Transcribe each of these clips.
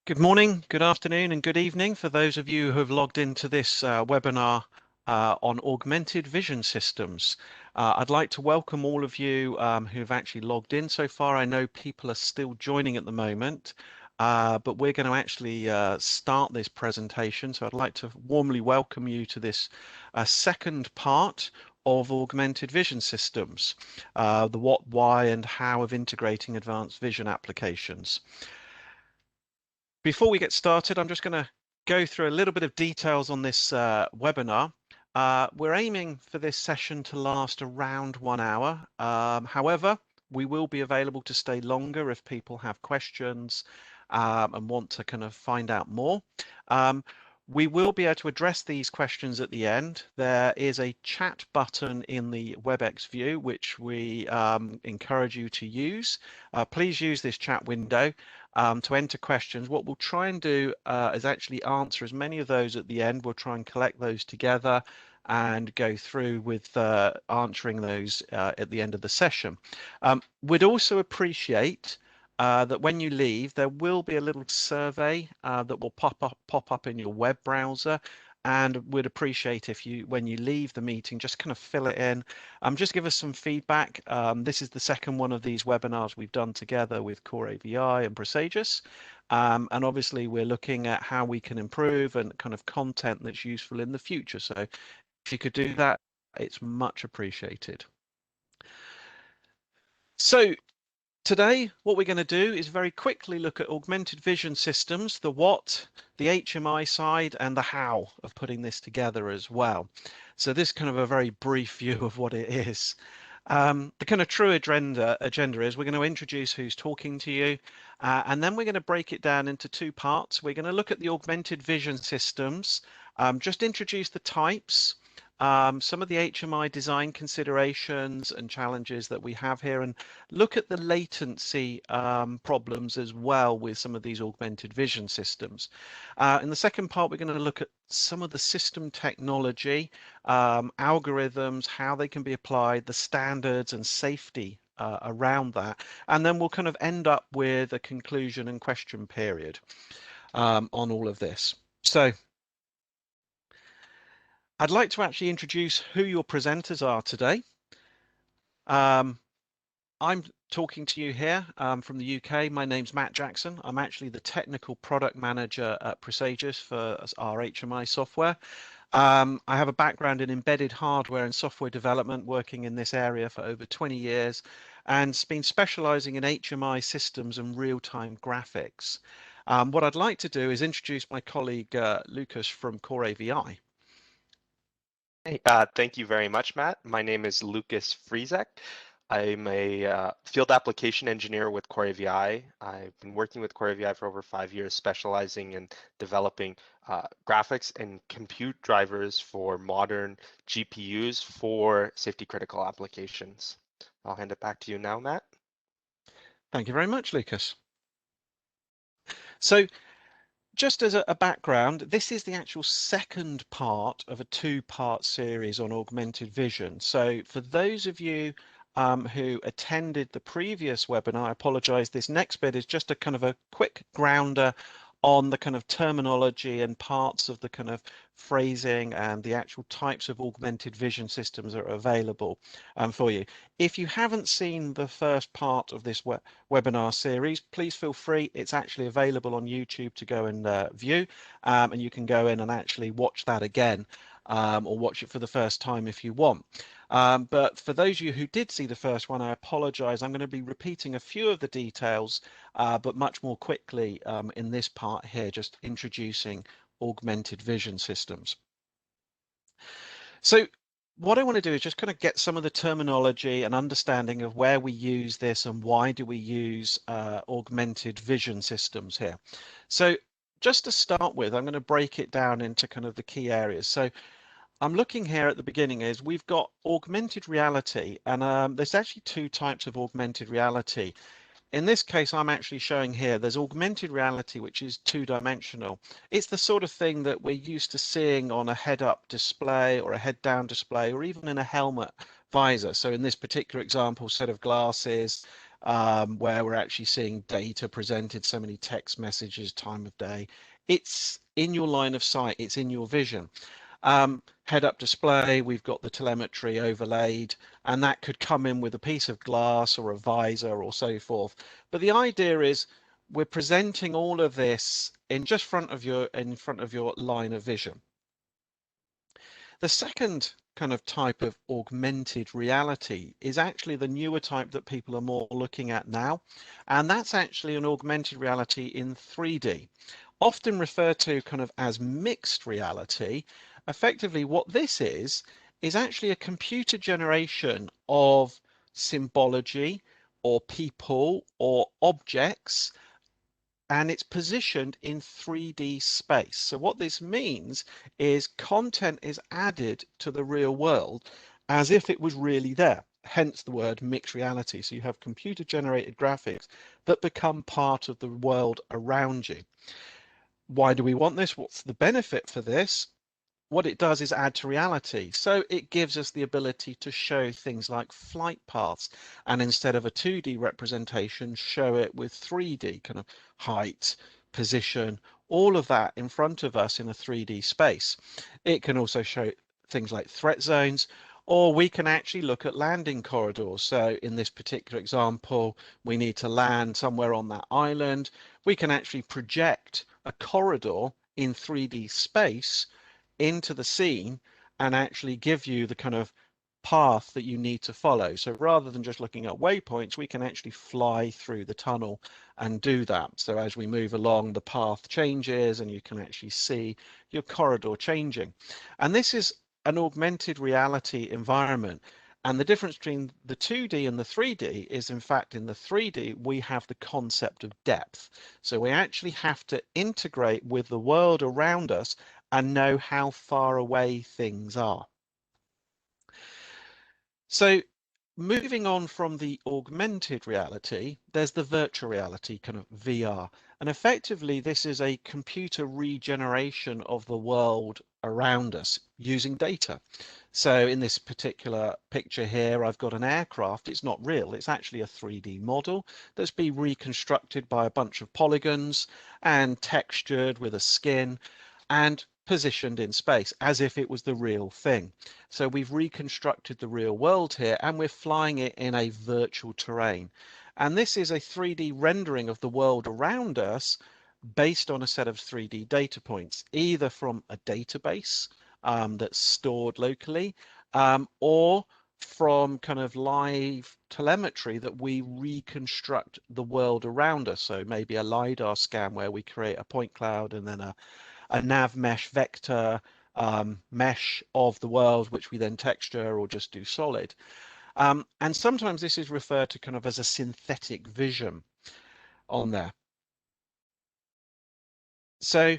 Good morning, good afternoon, and good evening for those of you who have logged into this webinar on augmented vision systems. I'd like to welcome all of you who've actually logged in so far. I know people are still joining at the moment, but we're going to actually start this presentation. So I'd like to warmly welcome you to this second part of augmented vision systems, the what, why, and how of integrating advanced vision applications. Before we get started, I'm just going to go through a little bit of details on this webinar. We're aiming for this session to last around 1 hour. However, we will be available to stay longer if people have questions and want to kind of find out more. We will be able to address these questions at the end. There is a chat button in the WebEx view, which we encourage you to use. Please use this chat window to enter questions. What we'll try and do is actually answer as many of those at the end. We'll try and collect those together and go through with answering those at the end of the session. We'd also appreciate that when you leave, there will be a little survey that will pop up in your web browser, and we'd appreciate if you, when you leave the meeting, just kind of fill it in. Just give us some feedback. This is the second one of these webinars we've done together with Core AVI and Presagis, and obviously we're looking at how we can improve and kind of content that's useful in the future. So if you could do that, it's much appreciated. So today, what we're going to do is very quickly look at augmented vision systems, the what, the HMI side, and the how of putting this together as well. So this kind of a very brief view of what it is. The kind of true agenda is we're going to introduce who's talking to you, and then we're going to break it down into two parts. We're going to look at the augmented vision systems, just introduce the types, some of the HMI design considerations and challenges that we have here, and look at the latency problems as well with some of these augmented vision systems. In the second part, we're going to look at some of the system technology, algorithms, how they can be applied, the standards and safety around that, and then we'll kind of end up with a conclusion and question period on all of this. So I'd like to actually introduce who your presenters are today. I'm talking to you here from the UK. My name's Matt Jackson. I'm actually the technical product manager at Presagis for our HMI software. I have a background in embedded hardware and software development, working in this area for over 20 years, and been specializing in HMI systems and real-time graphics. What I'd like to do is introduce my colleague Lucas from Core AVI. Hey, thank you very much, Matt. My name is Lucas Friesek. I'm a field application engineer with Core AVI. I've been working with Core AVI for over 5 years, specializing in developing graphics and compute drivers for modern GPUs for safety critical applications. I'll hand it back to you now, Matt. Thank you very much, Lucas. So just as a background, this is the actual second part of a two-part series on augmented vision. So for those of you who attended the previous webinar, I apologize, this next bit is just a kind of a quick grounder on the kind of terminology and parts of the kind of phrasing and the actual types of augmented vision systems that are available for you. If you haven't seen the first part of this webinar series, please feel free. It's actually available on YouTube to go and view, and you can go in and actually watch that again or watch it for the first time if you want. But for those of you who did see the first one, I apologize. I'm going to be repeating a few of the details, but much more quickly in this part here, just introducing augmented vision systems. So what I want to do is just kind of get some of the terminology and understanding of where we use this and why do we use augmented vision systems here. So just to start with, I'm going to break it down into kind of the key areas. So I'm looking here at the beginning is we've got augmented reality, and there's actually two types of augmented reality. In this case, I'm actually showing here, there's augmented reality, which is two-dimensional. It's the sort of thing that we're used to seeing on a head-up display or a head-down display, or even in a helmet visor. So in this particular example, set of glasses, where we're actually seeing data presented, so many text messages, time of day. It's in your line of sight, it's in your vision. Head-up display, we've got the telemetry overlaid, and that could come in with a piece of glass or a visor or so forth. But the idea is we're presenting all of this in front of your line of vision. The second kind of type of augmented reality is actually the newer type that people are more looking at now, and that's actually an augmented reality in 3D, often referred to kind of as mixed reality. Effectively, what this is actually a computer generation of symbology or people or objects, and it's positioned in 3D space. So what this means is content is added to the real world as if it was really there, hence the word mixed reality. So you have computer generated graphics that become part of the world around you. Why do we want this? What's the benefit for this? What it does is add to reality. So it gives us the ability to show things like flight paths, and instead of a 2D representation, show it with 3D kind of height, position, all of that in front of us in a 3D space. It can also show things like threat zones, or we can actually look at landing corridors. So in this particular example, we need to land somewhere on that island. We can actually project a corridor in 3D space into the scene and actually give you the kind of path that you need to follow. So rather than just looking at waypoints, we can actually fly through the tunnel and do that. So as we move along, the path changes and you can actually see your corridor changing. And this is an augmented reality environment. And the difference between the 2D and the 3D is, in fact, in the 3D, we have the concept of depth. So we actually have to integrate with the world around us and know how far away things are. So moving on from the augmented reality, there's the virtual reality, kind of VR. And effectively, this is a computer regeneration of the world around us using data. So in this particular picture here, I've got an aircraft. It's not real. It's actually a 3D model that's been reconstructed by a bunch of polygons and textured with a skin and positioned in space as if it was the real thing. So we've reconstructed the real world here and we're flying it in a virtual terrain. And this is a 3D rendering of the world around us based on a set of 3D data points, either from a database that's stored locally or from kind of live telemetry that we reconstruct the world around us. So maybe a LiDAR scan where we create a point cloud and then a nav mesh vector mesh of the world, which we then texture or just do solid. And sometimes this is referred to kind of as a synthetic vision on there. So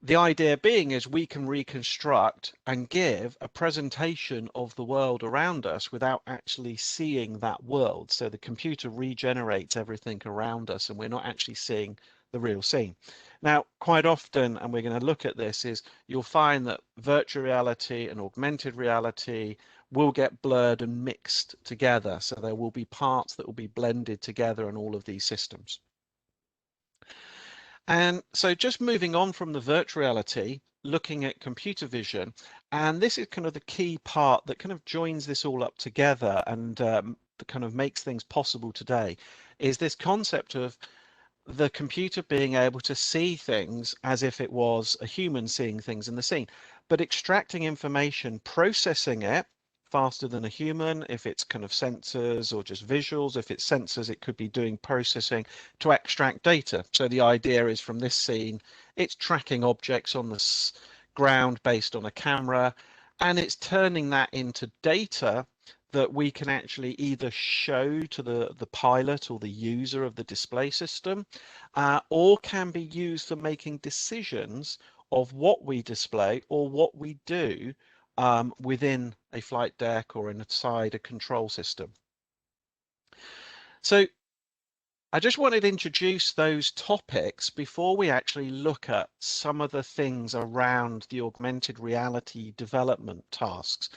the idea being is we can reconstruct and give a presentation of the world around us without actually seeing that world. So the computer regenerates everything around us and we're not actually seeing the real scene. Now, quite often, and we're going to look at this, is you'll find that virtual reality and augmented reality will get blurred and mixed together. So there will be parts that will be blended together in all of these systems. And so just moving on from the virtual reality, looking at computer vision, and this is kind of the key part that kind of joins this all up together and that kind of makes things possible today, is this concept of the computer being able to see things as if it was a human seeing things in the scene, but extracting information, processing it faster than a human. If it's kind of sensors or just visuals, if it's sensors, it could be doing processing to extract data. So the idea is from this scene, it's tracking objects on the ground based on a camera, and it's turning that into data that we can actually either show to the pilot or the user of the display system, or can be used for making decisions of what we display or what we do within a flight deck or inside a control system. So I just wanted to introduce those topics before we actually look at some of the things around the augmented reality development tasks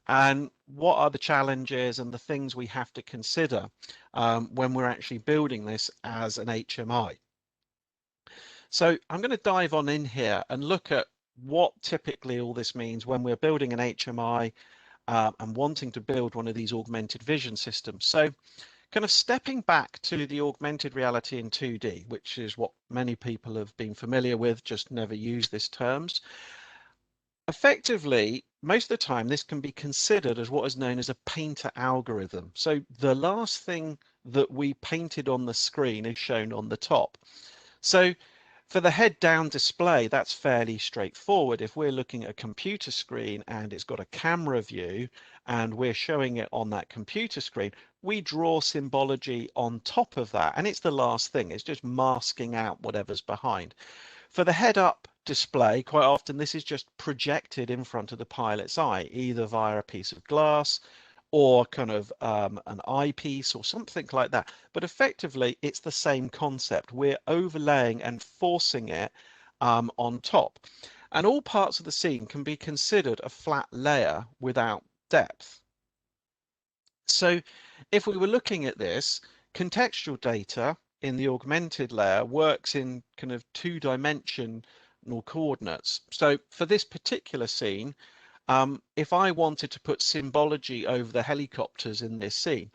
and what are the challenges and the things we have to consider when we're actually building this as an HMI. So I'm going to dive on in here and look at what typically all this means when we're building an HMI and wanting to build one of these augmented vision systems. So kind of stepping back to the augmented reality in 2D, which is what many people have been familiar with, just never used this terms. Effectively, most of the time, this can be considered as what is known as a painter algorithm. So the last thing that we painted on the screen is shown on the top. So for the head down display, that's fairly straightforward. If we're looking at a computer screen and it's got a camera view and we're showing it on that computer screen, we draw symbology on top of that. And it's the last thing, it's just masking out whatever's behind. For the head up display, quite often this is just projected in front of the pilot's eye, either via a piece of glass or kind of an eyepiece or something like that. But effectively, it's the same concept. We're overlaying and forcing it on top. And all parts of the scene can be considered a flat layer without depth. So if we were looking at this, contextual data in the augmented layer works in kind of two-dimensional coordinates. So for this particular scene, if I wanted to put symbology over the helicopters in this scene,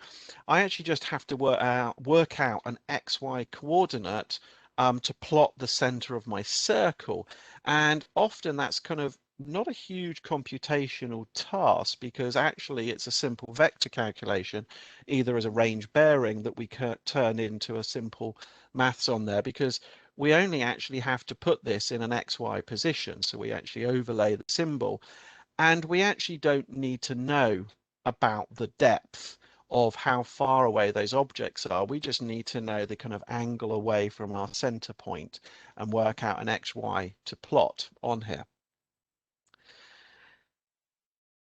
I actually just have to work out an XY coordinate to plot the center of my circle. And often that's kind of not a huge computational task because actually it's a simple vector calculation, either as a range bearing that we can turn into a simple maths on there, because we only actually have to put this in an XY position. So we actually overlay the symbol. And we actually don't need to know about the depth of how far away those objects are. We just need to know the kind of angle away from our center point and work out an XY to plot on here.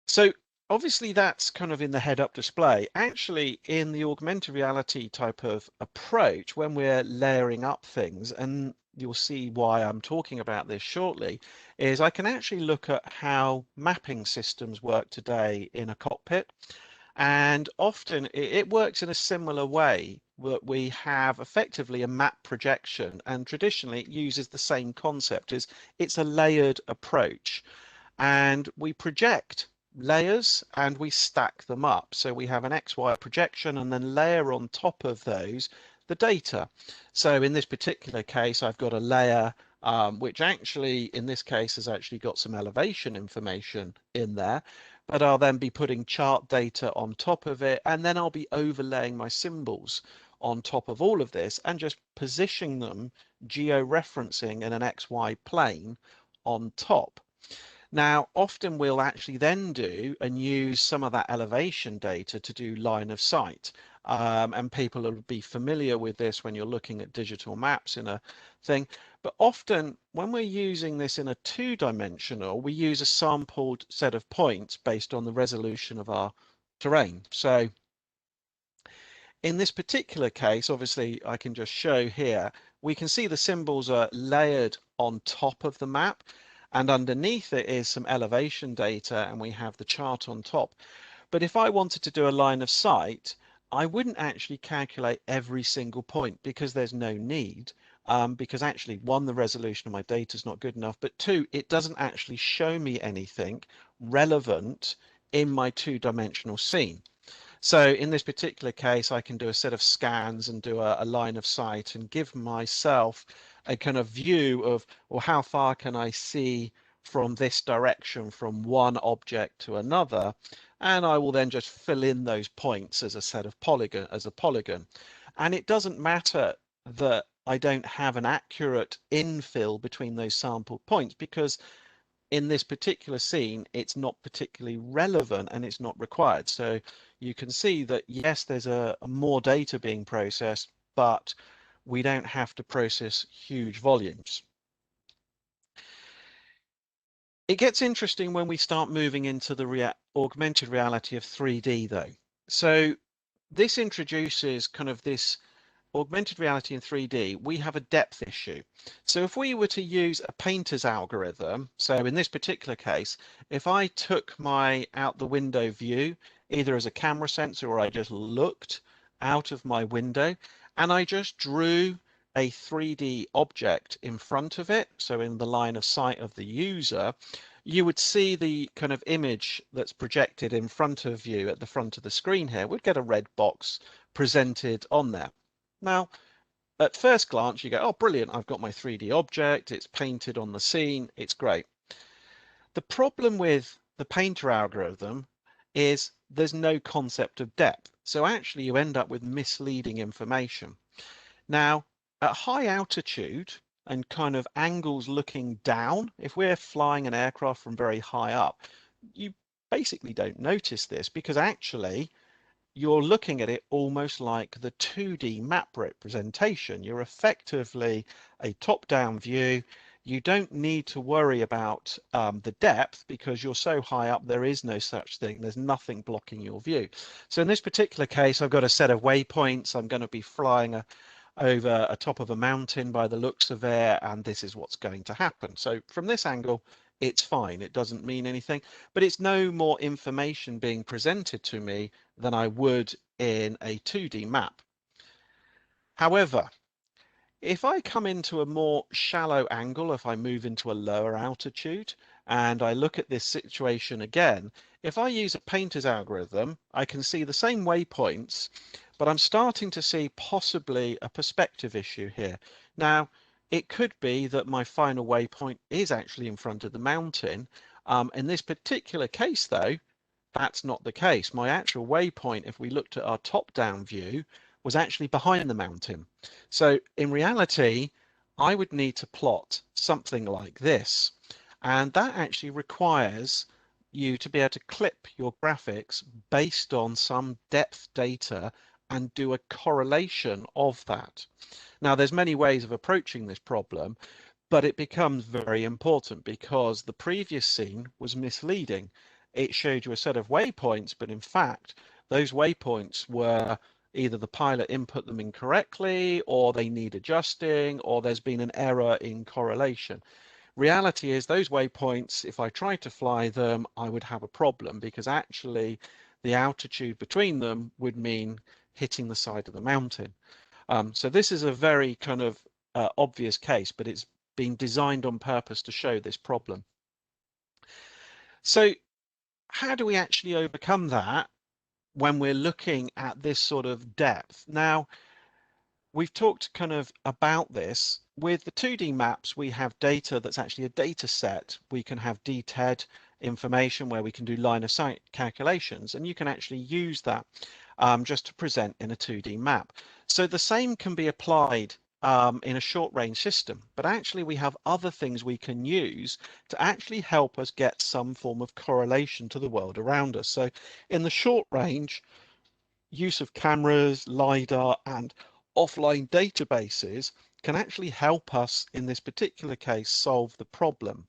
So obviously that's kind of in the head-up display. Actually, in the augmented reality type of approach, when we're layering up things, and you'll see why I'm talking about this shortly, is I can actually look at how mapping systems work today in a cockpit. And often it works in a similar way that we have effectively a map projection, and traditionally it uses the same concept as it's a layered approach. And we project layers and we stack them up. So we have an XY projection and then layer on top of those the data. So in this particular case, I've got a layer which actually in this case has actually got some elevation information in there, but I'll then be putting chart data on top of it, and then I'll be overlaying my symbols on top of all of this and just positioning them geo-referencing in an XY plane on top. Now, often we'll actually then do and use some of that elevation data to do line of sight. And people will be familiar with this when you're looking at digital maps in a thing. But often when we're using this in a two-dimensional, we use a sampled set of points based on the resolution of our terrain. So in this particular case, obviously, I can just show here, we can see the symbols are layered on top of the map. And underneath it is some elevation data and we have the chart on top. But if I wanted to do a line of sight, I wouldn't actually calculate every single point because there's no need. Because actually, one, the resolution of my data is not good enough, but two, it doesn't actually show me anything relevant in my two-dimensional scene. So in this particular case, I can do a set of scans and do a line of sight and give myself a kind of view of, well, how far can I see from this direction from one object to another? And I will then just fill in those points as a set of polygon, as a polygon. And it doesn't matter that I don't have an accurate infill between those sampled points because in this particular scene, it's not particularly relevant and it's not required. So you can see that, yes, there's a more data being processed, but we don't have to process huge volumes. It gets interesting when we start moving into the augmented reality of 3D though. So this introduces kind of this augmented reality in 3D, we have a depth issue. So if we were to use a painter's algorithm, so in this particular case, if I took my out the window view, either as a camera sensor or I just looked out of my window and I just drew a 3D object in front of it, so in the line of sight of the user, you would see the kind of image that's projected in front of you at the front of the screen here would get a red box presented on there. Now, at first glance, you go, oh, brilliant, I've got my 3D object, it's painted on the scene, it's great. The problem with the painter algorithm is there's no concept of depth. So actually you end up with misleading information. Now, at high altitude and kind of angles looking down, if we're flying an aircraft from very high up, you basically don't notice this because actually you're looking at it almost like the 2D map representation. You're effectively a top-down view. You don't need to worry about the depth because you're so high up, there is no such thing. There's nothing blocking your view. So in this particular case, I've got a set of waypoints. I'm going to be flying over a top of a mountain by the looks of it, and this is what's going to happen. So from this angle, it's fine. It doesn't mean anything, but it's no more information being presented to me than I would in a 2D map. However, if I come into a more shallow angle, if I move into a lower altitude and I look at this situation again, if I use a painter's algorithm, I can see the same waypoints, but I'm starting to see possibly a perspective issue here. Now, it could be that my final waypoint is actually in front of the mountain. In this particular case, though, that's not the case. My actual waypoint, if we looked at our top-down view, was actually behind the mountain. So in reality, I would need to plot something like this. And that actually requires you to be able to clip your graphics based on some depth data and do a correlation of that. Now, there's many ways of approaching this problem, but it becomes very important because the previous scene was misleading. It showed you a set of waypoints, but in fact, those waypoints were either the pilot input them incorrectly, or they need adjusting, or there's been an error in correlation. Reality is those waypoints, if I tried to fly them, I would have a problem because actually the altitude between them would mean hitting the side of the mountain. So this is a very kind of obvious case, but it's been designed on purpose to show this problem. So how do we actually overcome that when we're looking at this sort of depth? Now, we've talked kind of about this. With the 2D maps, we have data that's actually a data set. We can have DTED information where we can do line of sight calculations, and you can actually use that just to present in a 2D map. So the same can be applied in a short range system, but actually we have other things we can use to actually help us get some form of correlation to the world around us. So in the short range, use of cameras, LiDAR, and offline databases can actually help us in this particular case solve the problem.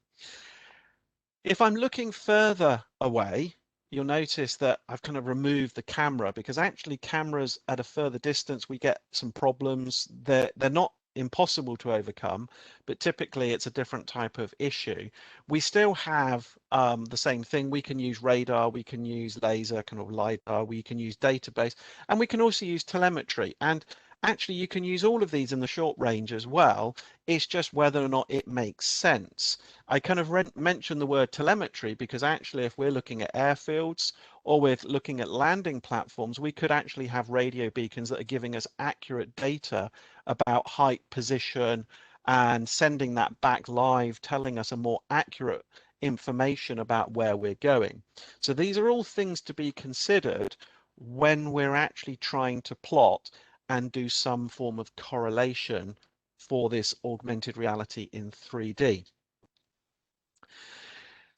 If I'm looking further away, you'll notice that I've kind of removed the camera because actually cameras at a further distance, we get some problems. They're not impossible to overcome, but typically it's a different type of issue. We still have the same thing. We can use radar, we can use laser, kind of LiDAR, we can use database, and we can also use telemetry. And actually you can use all of these in the short range as well. It's just whether or not it makes sense. I kind of mentioned the word telemetry because actually if we're looking at airfields or we're looking at landing platforms, we could actually have radio beacons that are giving us accurate data about height, position, and sending that back live, telling us a more accurate information about where we're going. So these are all things to be considered when we're actually trying to plot and do some form of correlation for this augmented reality in 3D.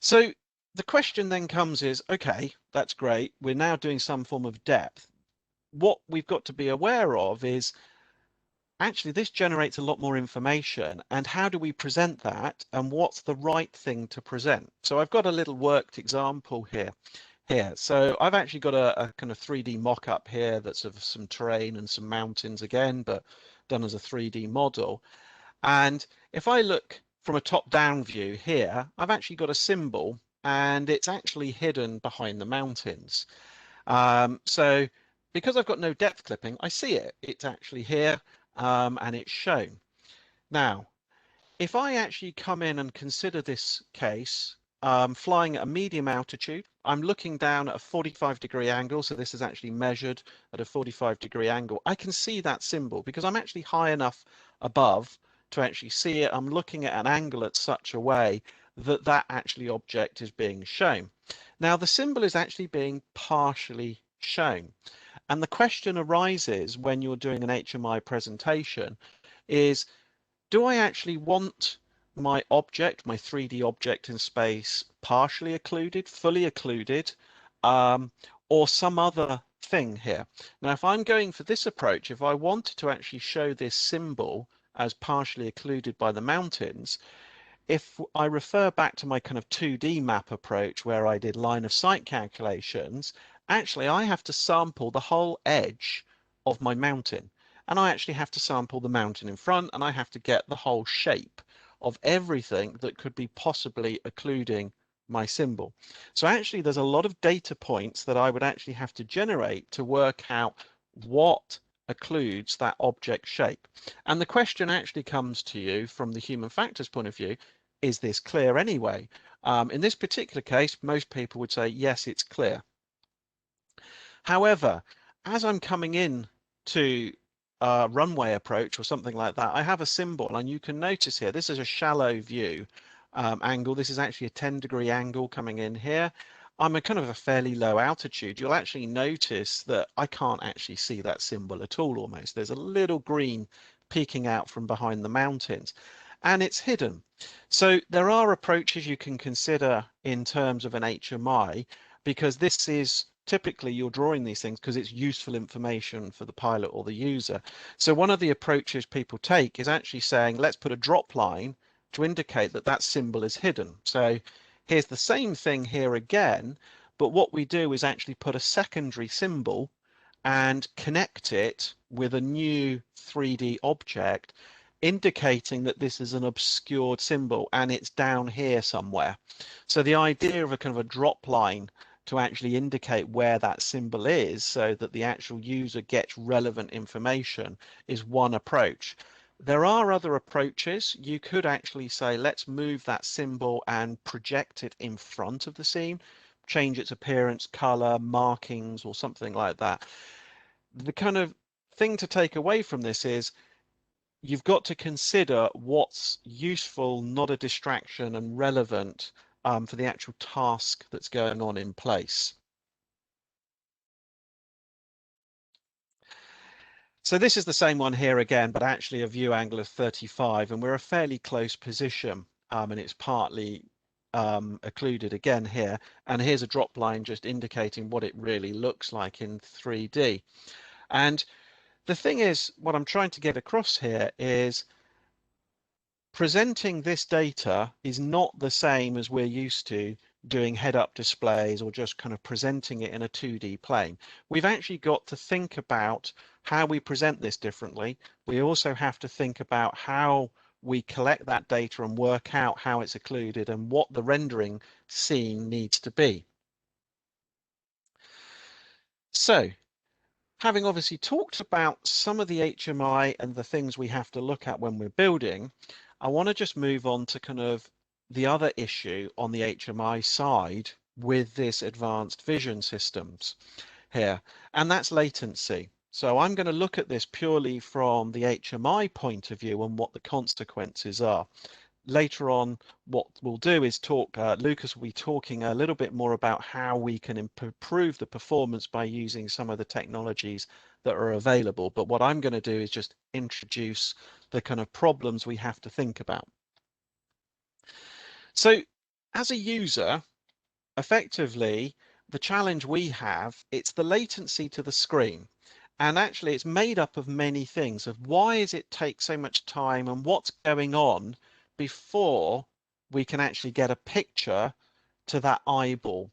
So the question then comes is, okay, that's great. We're now doing some form of depth. What we've got to be aware of is actually this generates a lot more information, and how do we present that, and what's the right thing to present? So I've got a little worked example here. here. So I've actually got a kind of 3D mock-up here that's of some terrain and some mountains again, but done as a 3D model. And if I look from a top-down view here, I've actually got a symbol and it's actually hidden behind the mountains. So because I've got no depth clipping, I see it. It's actually here and it's shown. Now, if I actually come in and consider this case, flying at a medium altitude, I'm looking down at a 45-degree angle. So this is actually measured at a 45-degree angle. I can see that symbol because I'm actually high enough above to actually see it. I'm looking at an angle at such a way that that actually object is being shown. Now the symbol is actually being partially shown. And the question arises when you're doing an HMI presentation is, do I actually want my object, my 3D object in space, partially occluded, fully occluded, or some other thing here? Now, if I'm going for this approach, if I wanted to actually show this symbol as partially occluded by the mountains, if I refer back to my kind of 2D map approach where I did line of sight calculations, actually I have to sample the whole edge of my mountain. And I actually have to sample the mountain in front, and I have to get the whole shape of everything that could be possibly occluding my symbol. So actually there's a lot of data points that I would actually have to generate to work out what occludes that object shape. And the question actually comes to you from the human factors point of view, is this clear anyway? In this particular case, most people would say, yes, it's clear. However, as I'm coming in to a runway approach or something like that, I have a symbol, and you can notice here, this is a shallow view angle. This is actually a 10-degree angle coming in here. I'm a kind of a fairly low altitude. You'll actually notice that I can't actually see that symbol at all almost. There's a little green peeking out from behind the mountains, and it's hidden. So there are approaches you can consider in terms of an HMI, because this is typically you're drawing these things because it's useful information for the pilot or the user. So one of the approaches people take is actually saying, let's put a drop line to indicate that that symbol is hidden. So here's the same thing here again, but what we do is actually put a secondary symbol and connect it with a new 3D object, indicating that this is an obscured symbol and it's down here somewhere. So the idea of a kind of a drop line to actually indicate where that symbol is so that the actual user gets relevant information is one approach. There are other approaches. You could actually say, let's move that symbol and project it in front of the scene, change its appearance, color, markings, or something like that. The kind of thing to take away from this is you've got to consider what's useful, not a distraction, and relevant for the actual task that's going on in place. So this is the same one here again, but actually a view angle of 35, and we're a fairly close position, and it's partly occluded again here. And here's a drop line just indicating what it really looks like in 3D. And the thing is, what I'm trying to get across here is presenting this data is not the same as we're used to doing head-up displays or just kind of presenting it in a 2D plane. We've actually got to think about how we present this differently. We also have to think about how we collect that data and work out how it's occluded and what the rendering scene needs to be. So, having obviously talked about some of the HMI and the things we have to look at when we're building, I want to just move on to kind of the other issue on the HMI side with this advanced vision systems here, and that's latency. So I'm going to look at this purely from the HMI point of view and what the consequences are. Later on, what we'll do is talk, Lucas will be talking a little bit more about how we can improve the performance by using some of the technologies that are available. But what I'm going to do is just introduce the kind of problems we have to think about. So as a user, effectively, the challenge we have, it's the latency to the screen. And actually, it's made up of many things of why is it take so much time and what's going on before we can actually get a picture to that eyeball.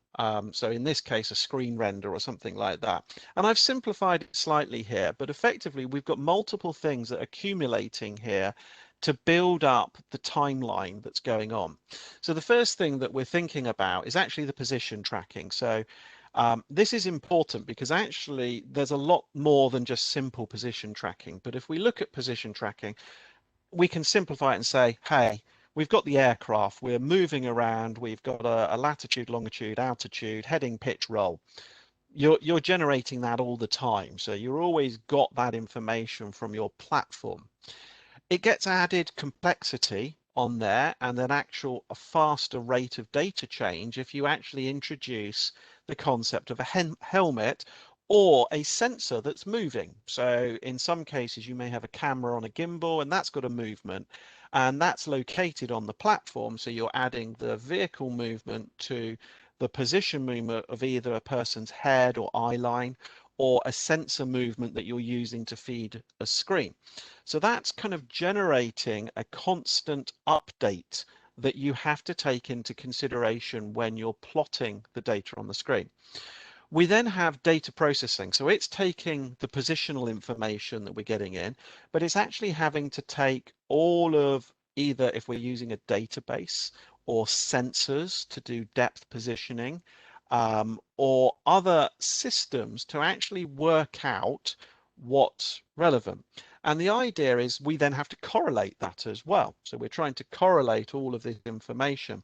So in this case, a screen render or something like that. And I've simplified it slightly here, but effectively we've got multiple things that are accumulating here to build up the timeline that's going on. So the first thing that we're thinking about is actually the position tracking. So this is important because actually there's a lot more than just simple position tracking. But if we look at position tracking, we can simplify it and say, hey, we've got the aircraft, we're moving around, we've got a latitude, longitude, altitude, heading, pitch, roll. You're generating that all the time. So you're always got that information from your platform. It gets added complexity on there and then a faster rate of data change if you actually introduce the concept of a helmet or a sensor that's moving. So in some cases you may have a camera on a gimbal and that's got a movement and that's located on the platform. So you're adding the vehicle movement to the position movement of either a person's head or eye line or a sensor movement that you're using to feed a screen. So that's kind of generating a constant update that you have to take into consideration when you're plotting the data on the screen. We then have data processing. So it's taking the positional information that we're getting in, but it's actually having to take all of either if we're using a database or sensors to do depth positioning, or other systems to actually work out what's relevant. And the idea is we then have to correlate that as well. So we're trying to correlate all of this information.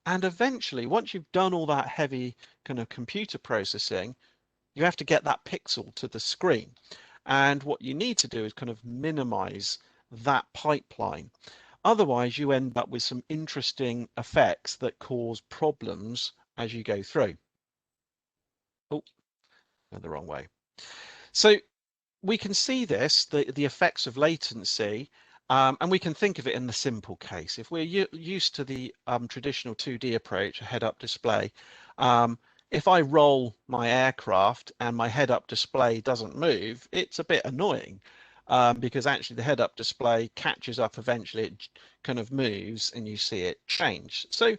And eventually, once you've done all that heavy kind of computer processing, you have to get that pixel to the screen. And what you need to do is kind of minimize that pipeline. Otherwise, you end up with some interesting effects that cause problems as you go through. Oh, went the wrong way. So we can see this, the effects of latency, and we can think of it in the simple case. If we're used to the traditional 2D approach, a head-up display, if I roll my aircraft and my head-up display doesn't move, it's a bit annoying because actually the head-up display catches up eventually, it kind of moves and you see it change. So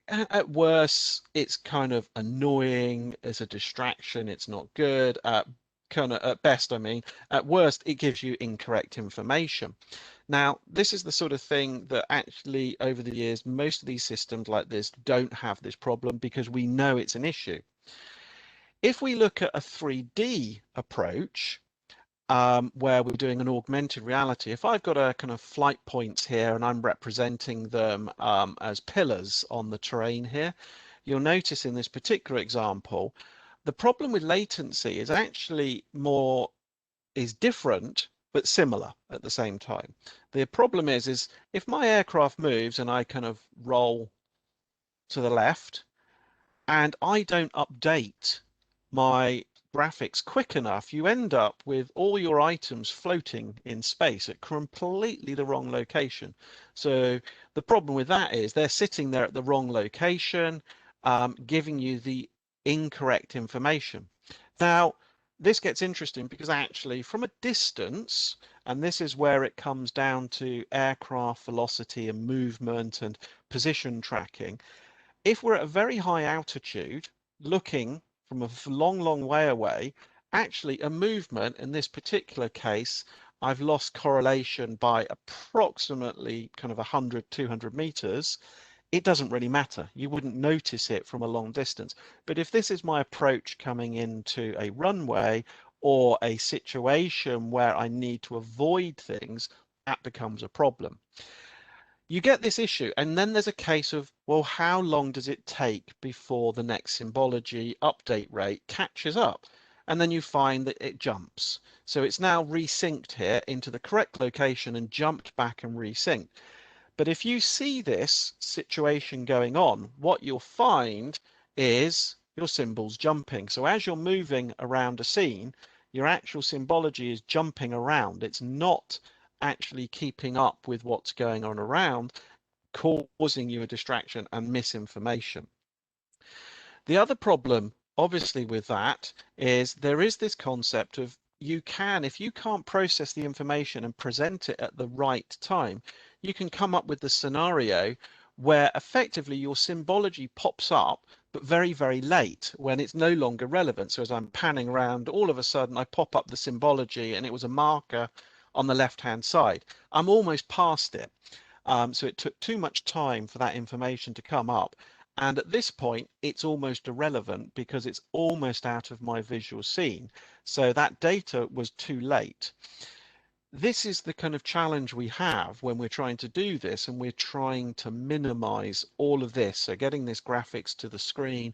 at worst, it's kind of annoying as a distraction. It's not good. At best, I mean, at worst, it gives you incorrect information. Now, this is the sort of thing that actually over the years, most of these systems like this don't have this problem because we know it's an issue. If we look at a 3D approach, where we're doing an augmented reality, if I've got a kind of flight points here and I'm representing them as pillars on the terrain here, you'll notice in this particular example, the problem with latency is actually different, but similar at the same time. The problem is if my aircraft moves and I kind of roll to the left and I don't update my graphics quick enough, you end up with all your items floating in space at completely the wrong location. So the problem with that is they're sitting there at the wrong location, giving you the incorrect information. Now, this gets interesting because actually from a distance, and this is where it comes down to aircraft velocity and movement and position tracking, if we're at a very high altitude, looking from a long way away, actually a movement in this particular case, I've lost correlation by approximately kind of 100, 200 meters. It doesn't really matter. You wouldn't notice it from a long distance. But if this is my approach coming into a runway or a situation where I need to avoid things, that becomes a problem. You get this issue, and then there's a case of, well, how long does it take before the next symbology update rate catches up? And then you find that it jumps. So it's now resynced here into the correct location and jumped back and resynced. But if you see this situation going on, what you'll find is your symbols jumping. So as you're moving around a scene, your actual symbology is jumping around. It's not actually keeping up with what's going on around, causing you a distraction and misinformation. The other problem, obviously, with that is there is this concept of if you can't process the information and present it at the right time, you can come up with the scenario where effectively your symbology pops up, but very, very late when it's no longer relevant. So as I'm panning around, all of a sudden I pop up the symbology and it was a marker on the left-hand side. I'm almost past it. So it took too much time for that information to come up. And at this point, it's almost irrelevant because it's almost out of my visual scene. So that data was too late. This is the kind of challenge we have when we're trying to do this, and we're trying to minimize all of this. So getting this graphics to the screen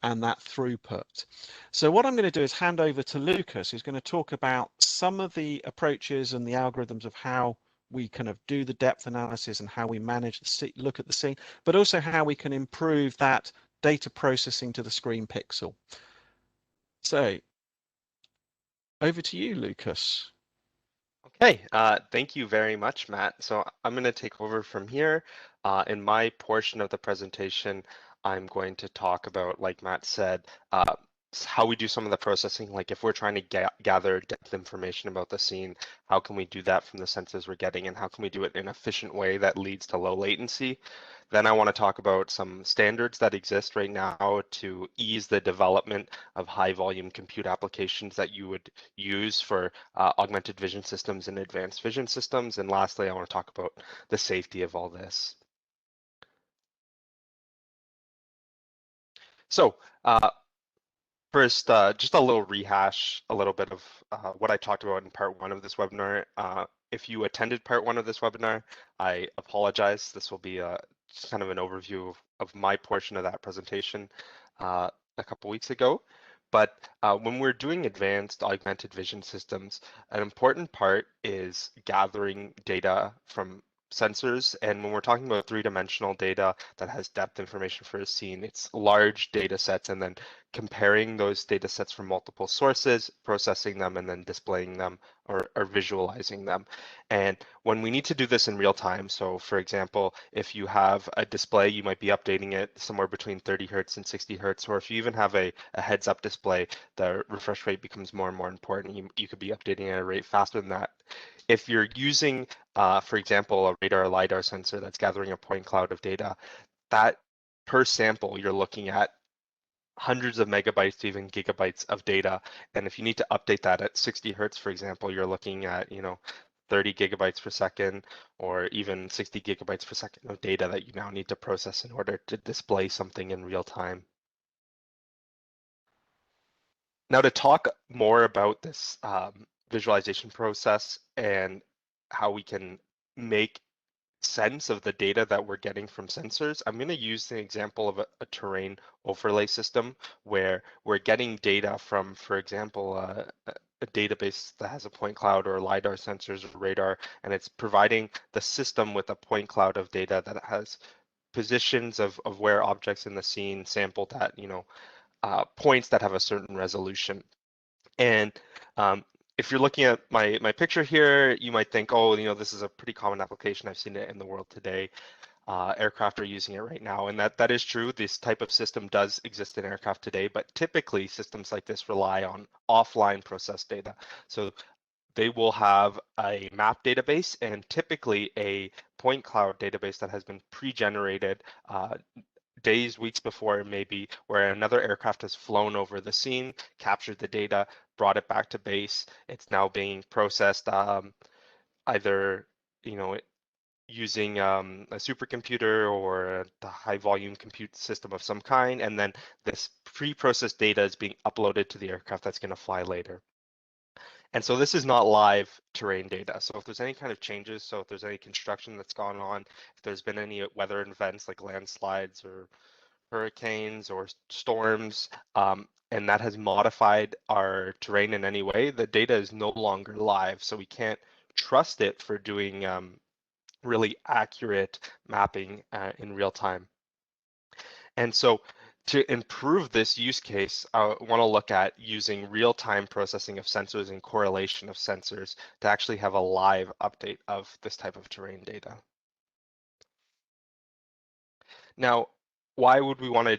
and that throughput. So what I'm going to do is hand over to Lucas, who's going to talk about some of the approaches and the algorithms of how we kind of do the depth analysis and how we manage the look at the scene, but also how we can improve that data processing to the screen pixel. So over to you, Lucas. Okay, thank you very much, Matt. So I'm going to take over from here. In my portion of the presentation, I'm going to talk about, like Matt said, how we do some of the processing. Like if we're trying to gather depth information about the scene, how can we do that from the sensors we're getting, and how can we do it in an efficient way that leads to low latency? Then I want to talk about some standards that exist right now to ease the development of high volume compute applications that you would use for augmented vision systems and advanced vision systems. And lastly, I want to talk about the safety of all this. So first, just a little rehash, a little bit of what I talked about in part one of this webinar. If you attended part one of this webinar, I apologize. This will be just kind of an overview of my portion of that presentation a couple weeks ago. But when we're doing advanced augmented vision systems, an important part is gathering data from sensors. And when we're talking about three-dimensional data that has depth information for a scene, it's large data sets, and then comparing those data sets from multiple sources, processing them, and then displaying them or visualizing them. And when we need to do this in real time, so for example, if you have a display, you might be updating it somewhere between 30 hertz and 60 hertz, or if you even have a heads-up display, the refresh rate becomes more and more important. You could be updating at a rate faster than that. If you're using, for example, a radar or LiDAR sensor that's gathering a point cloud of data, that per sample, you're looking at hundreds of megabytes to even gigabytes of data. And if you need to update that at 60 hertz, for example, you're looking at, 30 gigabytes per second or even 60 gigabytes per second of data that you now need to process in order to display something in real time. Now, to talk more about this visualization process and how we can make sense of the data that we're getting from sensors, I'm going to use the example of a terrain overlay system where we're getting data from, for example, a database that has a point cloud or LiDAR sensors or radar, and it's providing the system with a point cloud of data that has positions of where objects in the scene sampled at, points that have a certain resolution. And if you're looking at my picture here, you might think, oh, this is a pretty common application. I've seen it in the world today. Aircraft are using it right now, and that is true. This type of system does exist in aircraft today, but typically systems like this rely on offline process data. So they will have a map database and typically a point cloud database that has been pre-generated days, weeks before, maybe, where another aircraft has flown over the scene, captured the data, brought it back to base. It's now being processed either, using a supercomputer or a high volume compute system of some kind. And then this pre-processed data is being uploaded to the aircraft that's going to fly later. And so this is not live terrain data. So if there's any kind of changes, so if there's any construction that's gone on, if there's been any weather events like landslides or hurricanes or storms, and that has modified our terrain in any way, the data is no longer live. So we can't trust it for doing really accurate mapping in real time. And so to improve this use case, I want to look at using real-time processing of sensors and correlation of sensors to actually have a live update of this type of terrain data. Now, why would we want to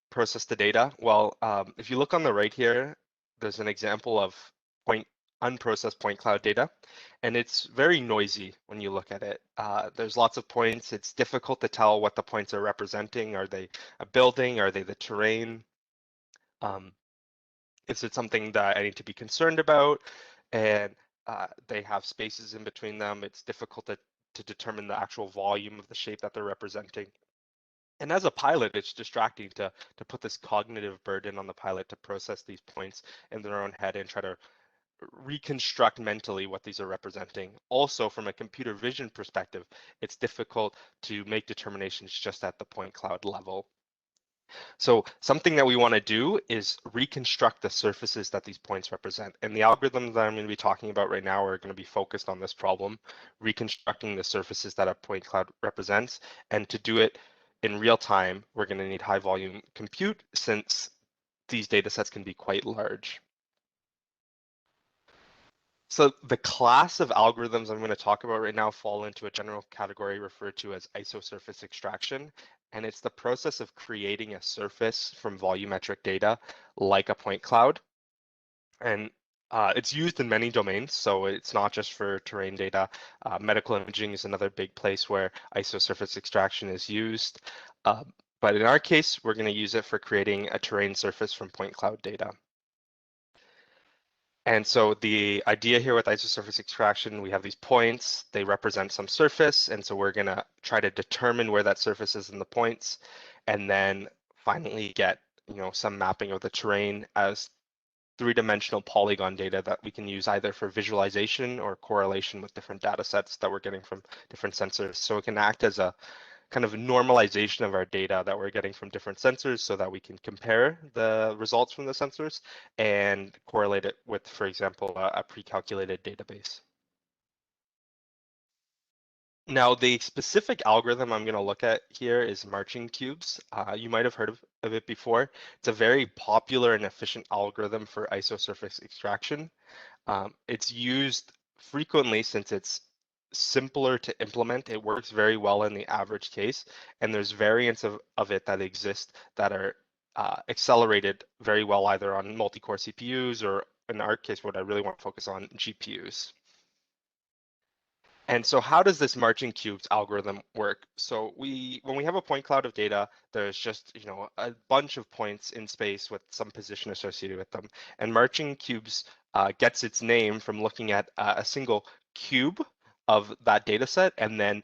process the data? Well, if you look on the right here, there's an example of point unprocessed point cloud data, and it's very noisy when you look at it. There's lots of points. It's difficult to tell what the points are representing. Are they a building? Are they the terrain? Is it something that I need to be concerned about? And they have spaces in between them. It's difficult to determine the actual volume of the shape that they're representing. And as a pilot, it's distracting to put this cognitive burden on the pilot to process these points in their own head and try to reconstruct mentally what these are representing. Also, from a computer vision perspective, it's difficult to make determinations just at the point cloud level. So something that we want to do is reconstruct the surfaces that these points represent. And the algorithms that I'm going to be talking about right now are going to be focused on this problem, reconstructing the surfaces that a point cloud represents. And to do it in real time, we're going to need high volume compute since these data sets can be quite large. So the class of algorithms I'm going to talk about right now fall into a general category referred to as isosurface extraction. And it's the process of creating a surface from volumetric data like a point cloud. And it's used in many domains, so it's not just for terrain data. Medical imaging is another big place where isosurface extraction is used. But in our case, we're going to use it for creating a terrain surface from point cloud data. And so the idea here with isosurface extraction, we have these points, they represent some surface. And so we're gonna try to determine where that surface is in the points, and then finally get some mapping of the terrain as three-dimensional polygon data that we can use either for visualization or correlation with different data sets that we're getting from different sensors. So it can act as a kind of normalization of our data that we're getting from different sensors so that we can compare the results from the sensors and correlate it with, for example, a pre-calculated database. Now, the specific algorithm I'm going to look at here is marching cubes. You might have heard of it before. It's a very popular and efficient algorithm for isosurface extraction. It's used frequently since it's simpler to implement. It works very well in the average case, and there's variants of it that exist that are accelerated very well either on multi-core CPUs or in our case, what I really want to focus on, GPUs. And so how does this marching cubes algorithm work? So when we have a point cloud of data, there's just a bunch of points in space with some position associated with them. And marching cubes gets its name from looking at a single cube of that data set and then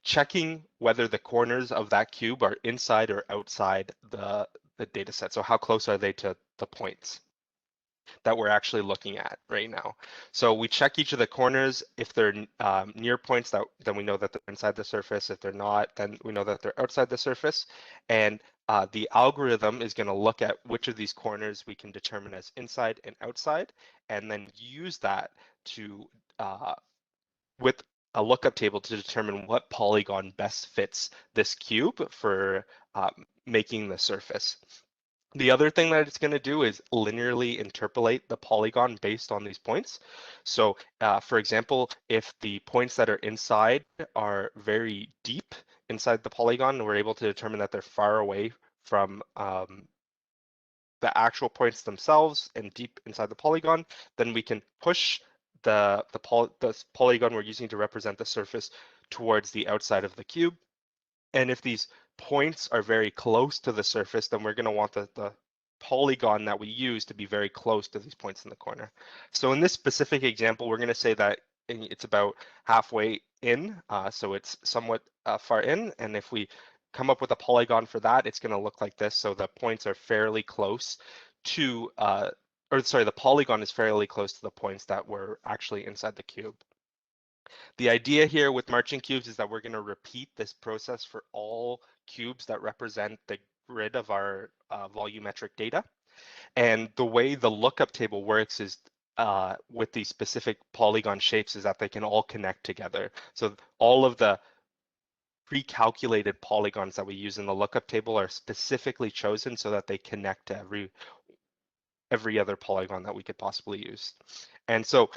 checking whether the corners of that cube are inside or outside the data set. So how close are they to the points that we're actually looking at right now. So we check each of the corners. If they're near points, then we know that they're inside the surface. If they're not, then we know that they're outside the surface. And the algorithm is going to look at which of these corners we can determine as inside and outside, and then use that to with a lookup table to determine what polygon best fits this cube for making the surface. The other thing that it's going to do is linearly interpolate the polygon based on these points. So for example, if the points that are inside are very deep inside the polygon, we're able to determine that they're far away from the actual points themselves and deep inside the polygon, then we can push the polygon we're using to represent the surface towards the outside of the cube. And if these points are very close to the surface, then we're going to want the polygon that we use to be very close to these points in the corner. So in this specific example, we're going to say that it's about halfway in, so it's somewhat far in. And if we come up with a polygon for that, it's going to look like this. So the points are fairly close to, the polygon is fairly close to the points that were actually inside the cube. The idea here with marching cubes is that we're going to repeat this process for all cubes that represent the grid of our volumetric data. And the way the lookup table works is with these specific polygon shapes is that they can all connect together. So all of the pre-calculated polygons that we use in the lookup table are specifically chosen so that they connect to every other polygon that we could possibly use. And so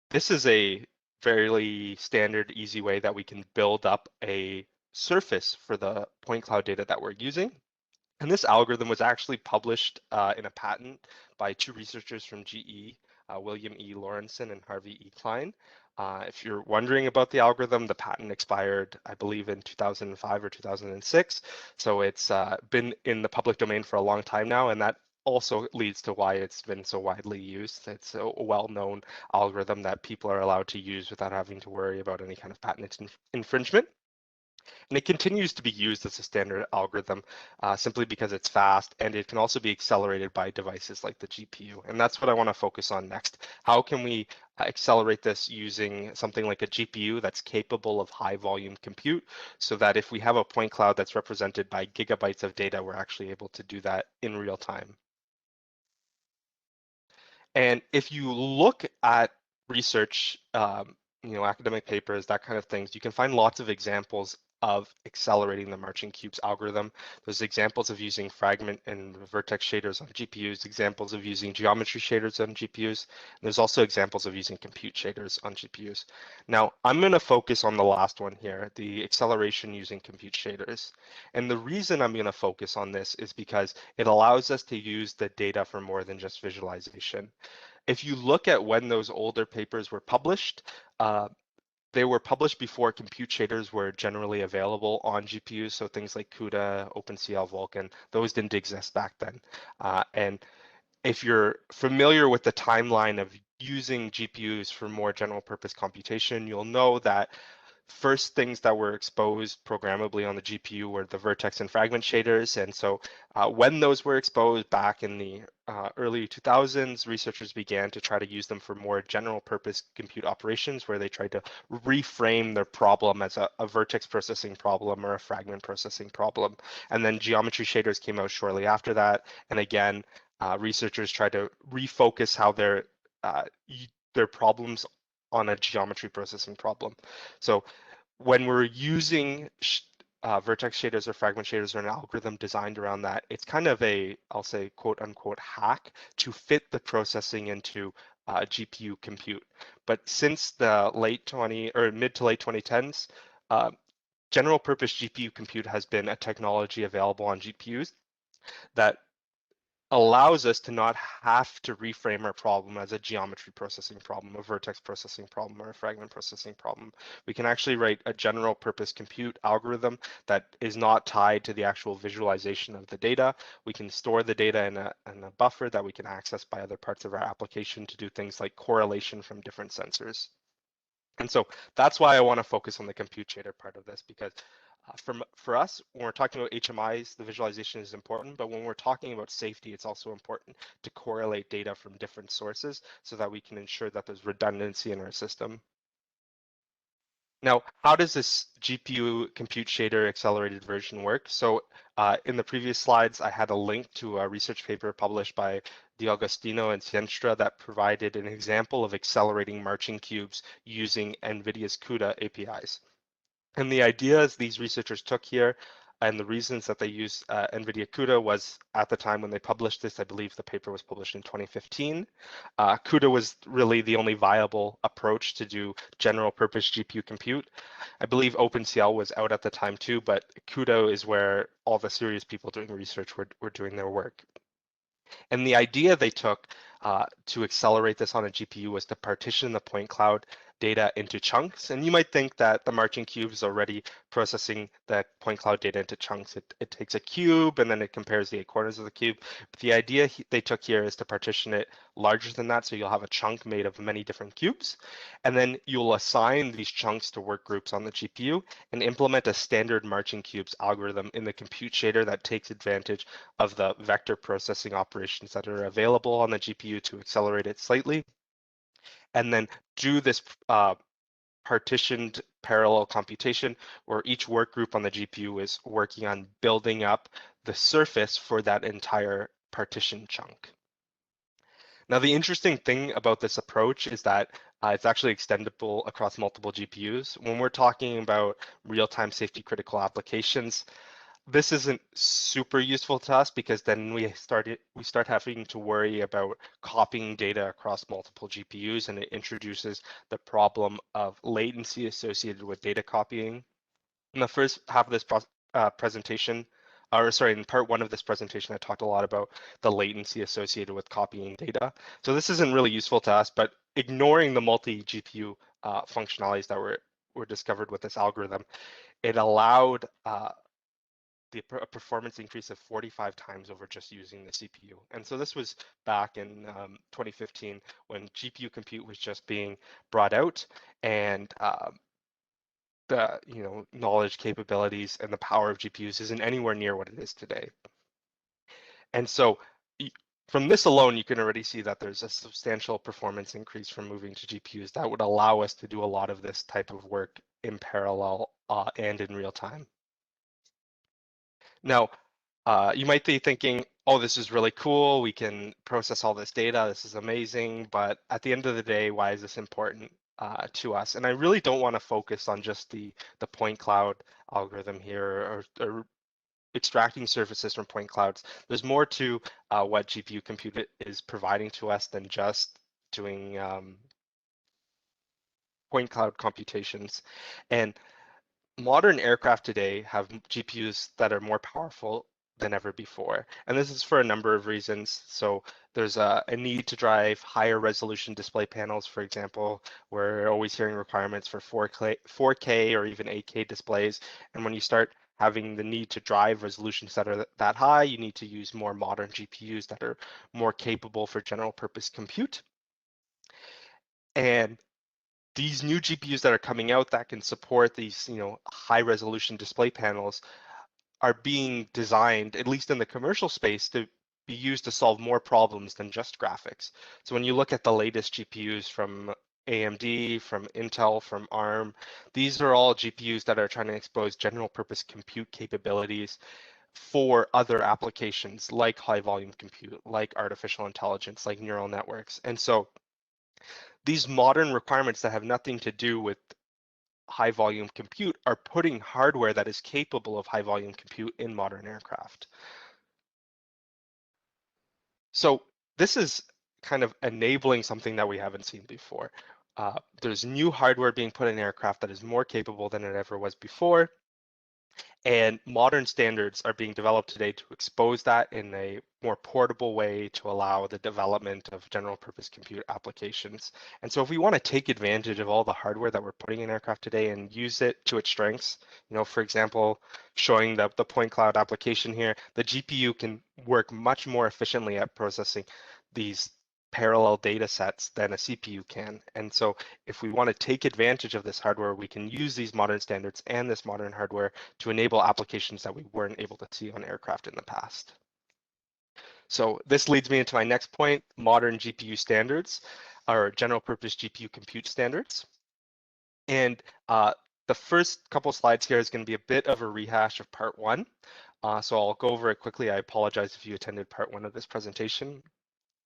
this is a fairly standard, easy way that we can build up a surface for the point cloud data that we're using. And this algorithm was actually published in a patent by two researchers from GE William E. Lawrenson and Harvey E. Klein. If you're wondering about the algorithm, the patent expired, I believe, in 2005 or 2006. So it's been in the public domain for a long time now, and that also leads to why it's been so widely used. It's a well-known algorithm that people are allowed to use without having to worry about any kind of patent infringement. And it continues to be used as a standard algorithm simply because it's fast, and it can also be accelerated by devices like the GPU. And that's what I want to focus on next. How can we accelerate this using something like a GPU that's capable of high volume compute, so that if we have a point cloud that's represented by gigabytes of data, we're actually able to do that in real time. And if you look at research, academic papers, that kind of things, you can find lots of examples of accelerating the Marching Cubes algorithm. There's examples of using fragment and vertex shaders on GPUs, examples of using geometry shaders on GPUs. And there's also examples of using compute shaders on GPUs. Now, I'm going to focus on the last one here, the acceleration using compute shaders. And the reason I'm going to focus on this is because it allows us to use the data for more than just visualization. If you look at when those older papers were published, they were published before compute shaders were generally available on GPUs. So things like CUDA, OpenCL, Vulcan, those didn't exist back then. And if you're familiar with the timeline of using GPUs for more general purpose computation, you'll know that first things that were exposed programmably on the GPU were the vertex and fragment shaders. And so when those were exposed back in the early 2000s, researchers began to try to use them for more general purpose compute operations, where they tried to reframe their problem as a vertex processing problem or a fragment processing problem. And then geometry shaders came out shortly after that. And again, researchers tried to refocus how their problems on a geometry processing problem. So when we're using vertex shaders or fragment shaders or an algorithm designed around that, it's kind of a, I'll say, quote unquote, hack to fit the processing into GPU compute. But since the mid to late 2010s, general purpose GPU compute has been a technology available on GPUs that allows us to not have to reframe our problem as a geometry processing problem, a vertex processing problem, or a fragment processing problem. We can actually write a general purpose compute algorithm that is not tied to the actual visualization of the data. We can store the data in a buffer that we can access by other parts of our application to do things like correlation from different sensors. And so that's why I want to focus on the compute shader part of this, because for us, when we're talking about HMIs, the visualization is important, but when we're talking about safety, it's also important to correlate data from different sources so that we can ensure that there's redundancy in our system. Now, how does this GPU compute shader accelerated version work? So in the previous slides, I had a link to a research paper published by D'Agostino and Sienstra that provided an example of accelerating marching cubes using NVIDIA's CUDA APIs. And the ideas these researchers took here and the reasons that they used NVIDIA CUDA was, at the time when they published this, I believe the paper was published in 2015. CUDA was really the only viable approach to do general purpose GPU compute. I believe OpenCL was out at the time too, but CUDA is where all the serious people doing research were doing their work. And the idea they took to accelerate this on a GPU was to partition the point cloud data into chunks. And you might think that the marching cube is already processing the point cloud data into chunks. It takes a cube and then it compares the 8 corners of the cube. But the idea they took here is to partition it larger than that. So you'll have a chunk made of many different cubes. And then you'll assign these chunks to work groups on the GPU and implement a standard marching cubes algorithm in the compute shader that takes advantage of the vector processing operations that are available on the GPU to accelerate it slightly. And then do this partitioned parallel computation where each work group on the GPU is working on building up the surface for that entire partition chunk. Now, the interesting thing about this approach is that it's actually extendable across multiple GPUs. When we're talking about real-time safety critical applications, this isn't super useful to us because then we start having to worry about copying data across multiple GPUs, and it introduces the problem of latency associated with data copying. In the first half of this presentation, or sorry, in part one of this presentation, I talked a lot about the latency associated with copying data. So this isn't really useful to us, but ignoring the multi-GPU functionalities that were discovered with this algorithm, it allowed a performance increase of 45 times over just using the CPU. And so this was back in 2015 when GPU compute was just being brought out, and the knowledge capabilities and the power of GPUs isn't anywhere near what it is today. And so from this alone, you can already see that there's a substantial performance increase from moving to GPUs that would allow us to do a lot of this type of work in parallel and in real time. Now, you might be thinking, oh, this is really cool. We can process all this data. This is amazing. But at the end of the day, why is this important to us? And I really don't want to focus on just the point cloud algorithm here or extracting surfaces from point clouds. There's more to what GPU compute is providing to us than just doing point cloud computations. And modern aircraft today have GPUs that are more powerful than ever before. And this is for a number of reasons. So there's a need to drive higher resolution display panels, for example. We're always hearing requirements for 4K or even 8K displays. And when you start having the need to drive resolutions that are that high, you need to use more modern GPUs that are more capable for general purpose compute. And these new GPUs that are coming out that can support these, high resolution display panels are being designed, at least in the commercial space, to be used to solve more problems than just graphics. So when you look at the latest GPUs from AMD, from Intel, from ARM, these are all GPUs that are trying to expose general purpose compute capabilities for other applications like high volume compute, like artificial intelligence, like neural networks. And so these modern requirements that have nothing to do with high volume compute are putting hardware that is capable of high volume compute in modern aircraft. So this is kind of enabling something that we haven't seen before. There's new hardware being put in aircraft that is more capable than it ever was before. And modern standards are being developed today to expose that in a more portable way to allow the development of general purpose compute applications. And so if we want to take advantage of all the hardware that we're putting in aircraft today and use it to its strengths, for example, showing the point cloud application here, the GPU can work much more efficiently at processing these parallel data sets than a CPU can. And so if we want to take advantage of this hardware, we can use these modern standards and this modern hardware to enable applications that we weren't able to see on aircraft in the past. So this leads me into my next point, modern GPU standards, or general purpose GPU compute standards. And the first couple slides here is going to be a bit of a rehash of part one. So I'll go over it quickly. I apologize if you attended part one of this presentation.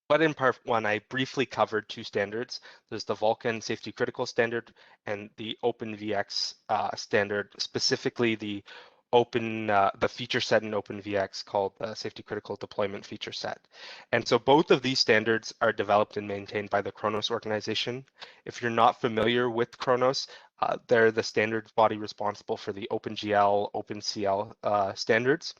But in part one, I briefly covered two standards. There's the Vulcan safety critical standard and the Openvx standard, specifically the feature set in Openvx called the safety critical deployment feature set. And so both of these standards are developed and maintained by the Kronos organization. If you're not familiar with Kronos, they're the standards body responsible for the OpenGL, OpenCL standards.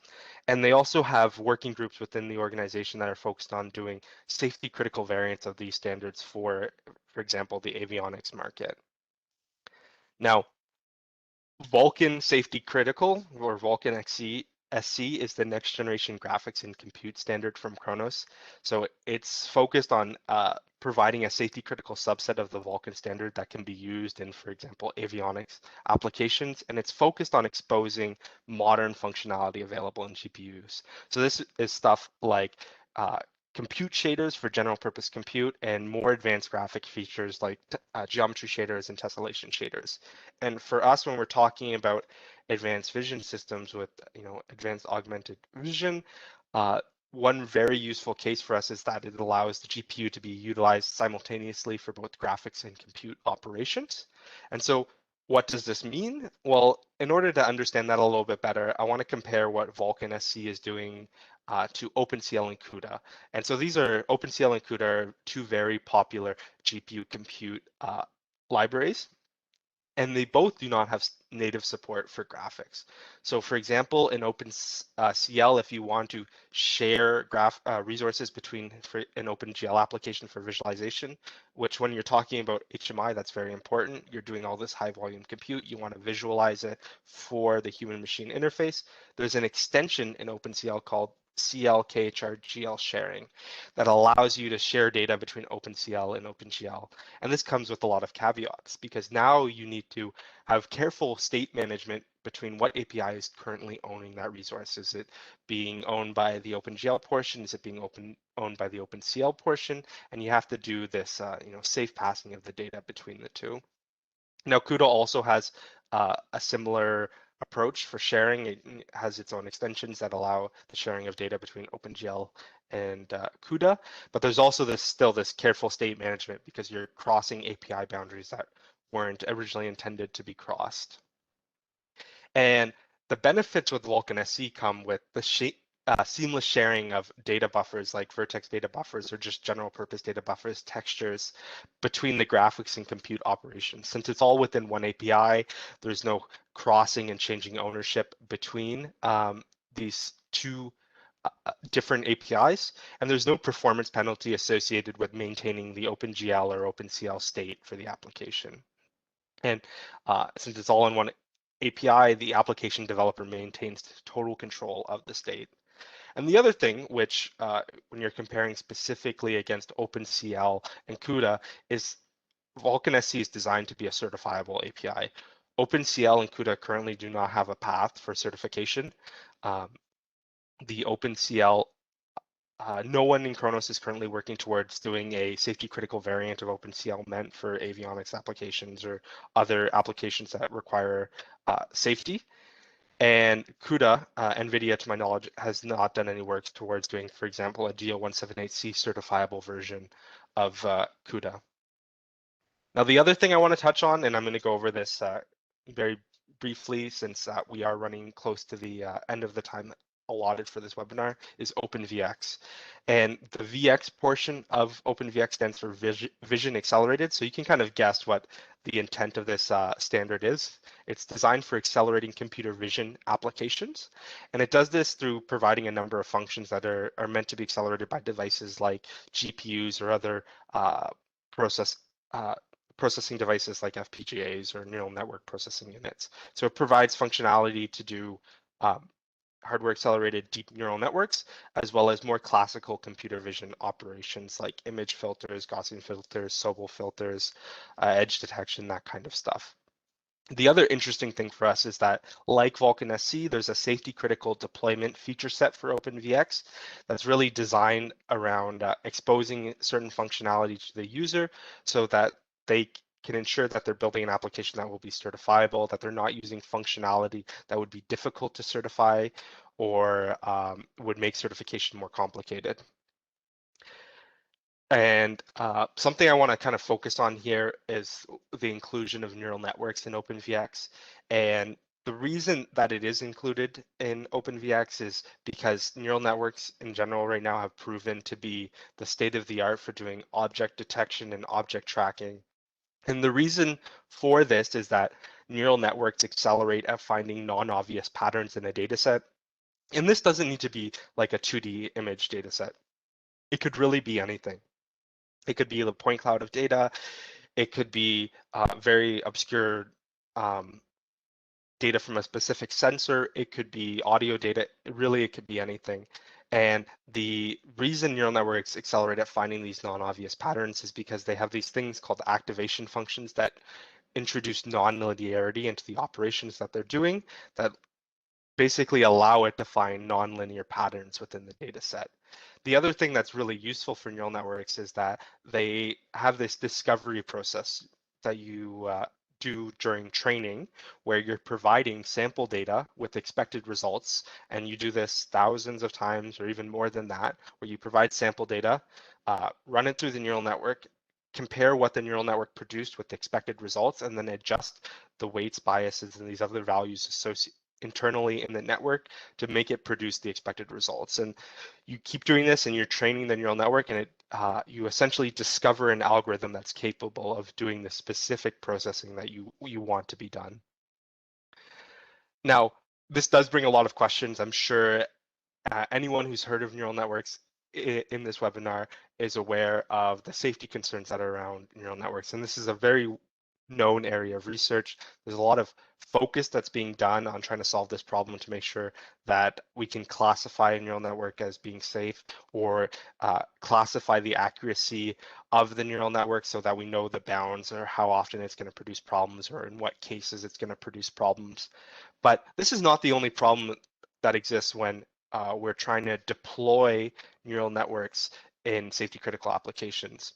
And they also have working groups within the organization that are focused on doing safety critical variants of these standards for example, the avionics market. Now, Vulcan Safety Critical, or Vulcan SC, is the next generation graphics and compute standard from Kronos. So it's focused on providing a safety critical subset of the Vulcan standard that can be used in, for example, avionics applications. And it's focused on exposing modern functionality available in GPUs. So this is stuff like compute shaders for general purpose compute and more advanced graphic features like geometry shaders and tessellation shaders. And for us, when we're talking about advanced vision systems with advanced augmented vision, one very useful case for us is that it allows the GPU to be utilized simultaneously for both graphics and compute operations. And so what does this mean? Well, in order to understand that a little bit better, I want to compare what Vulcan SC is doing to OpenCL and CUDA. And so these are OpenCL and CUDA are two very popular GPU compute libraries. and they both do not have native support for graphics. So for example, in OpenCL, if you want to share resources between an OpenGL application for visualization, which when you're talking about HMI, that's very important. You're doing all this high volume compute. You want to visualize it for the human machine interface. There's an extension in OpenCL called CL-KHR-GL sharing that allows you to share data between OpenCL and OpenGL. And this comes with a lot of caveats because now you need to have careful state management between what API is currently owning that resource. Is it being owned by the OpenGL portion? Is it being owned by the OpenCL portion? And you have to do this safe passing of the data between the two. Now, CUDA also has a similar approach for sharing. It has its own extensions that allow the sharing of data between OpenGL and CUDA, but there's also still this careful state management because you're crossing API boundaries that weren't originally intended to be crossed. And the benefits with Vulcan SC come with the seamless sharing of data buffers like vertex data buffers or just general purpose data buffers, textures between the graphics and compute operations. Since it's all within one API, there's no crossing and changing ownership between these two different APIs, and there's no performance penalty associated with maintaining the OpenGL or OpenCL state for the application. And since it's all in one API, the application developer maintains total control of the state. And the other thing, which when you're comparing specifically against OpenCL and CUDA, is Vulcan SC is designed to be a certifiable API. OpenCL and CUDA currently do not have a path for certification. The OpenCL, no one in Kronos is currently working towards doing a safety critical variant of OpenCL meant for avionics applications or other applications that require safety. And CUDA, NVIDIA, to my knowledge, has not done any work towards doing, for example, a GO178C certifiable version of CUDA. Now, the other thing I want to touch on, and I'm going to go over this very briefly since we are running close to the end of the time allotted for this webinar, is Openvx. And the VX portion of Openvx stands for Vision Accelerated. So you can kind of guess what the intent of this standard is. It's designed for accelerating computer vision applications. And it does this through providing a number of functions that are meant to be accelerated by devices like GPUs or other processing devices like FPGAs or neural network processing units. So it provides functionality to do hardware accelerated deep neural networks, as well as more classical computer vision operations like image filters, Gaussian filters, Sobel filters, edge detection, that kind of stuff. The other interesting thing for us is that, like Vulcan SC, there's a safety critical deployment feature set for Openvx that's really designed around exposing certain functionality to the user so that they can ensure that they're building an application that will be certifiable, that they're not using functionality that would be difficult to certify or would make certification more complicated. And something I want to kind of focus on here is the inclusion of neural networks in Openvx. And the reason that it is included in Openvx is because neural networks in general right now have proven to be the state of the art for doing object detection and object tracking. And the reason for this is that neural networks accelerate at finding non-obvious patterns in a data set. And this doesn't need to be like a 2D image data set. It could really be anything. It could be the point cloud of data. It could be very obscure data from a specific sensor. It could be audio data. It could be anything. And the reason neural networks accelerate at finding these non-obvious patterns is because they have these things called activation functions that introduce non-linearity into the operations that they're doing that basically allow it to find non-linear patterns within the data set. The other thing that's really useful for neural networks is that they have this discovery process that you do during training where you're providing sample data with expected results, and you do this thousands of times or even more than that, where you provide sample data, run it through the neural network, compare what the neural network produced with the expected results, and then adjust the weights, biases, and these other values internally in the network to make it produce the expected results. And you keep doing this and you're training the neural network, and you essentially discover an algorithm that's capable of doing the specific processing that you want to be done. Now, this does bring a lot of questions. I'm sure anyone who's heard of neural networks in this webinar is aware of the safety concerns that are around neural networks. And this is a very known area of research. There's a lot of focus that's being done on trying to solve this problem to make sure that we can classify a neural network as being safe, or classify the accuracy of the neural network so that we know the bounds, or how often it's going to produce problems, or in what cases it's going to produce problems. But this is not the only problem that exists when we're trying to deploy neural networks in safety critical applications.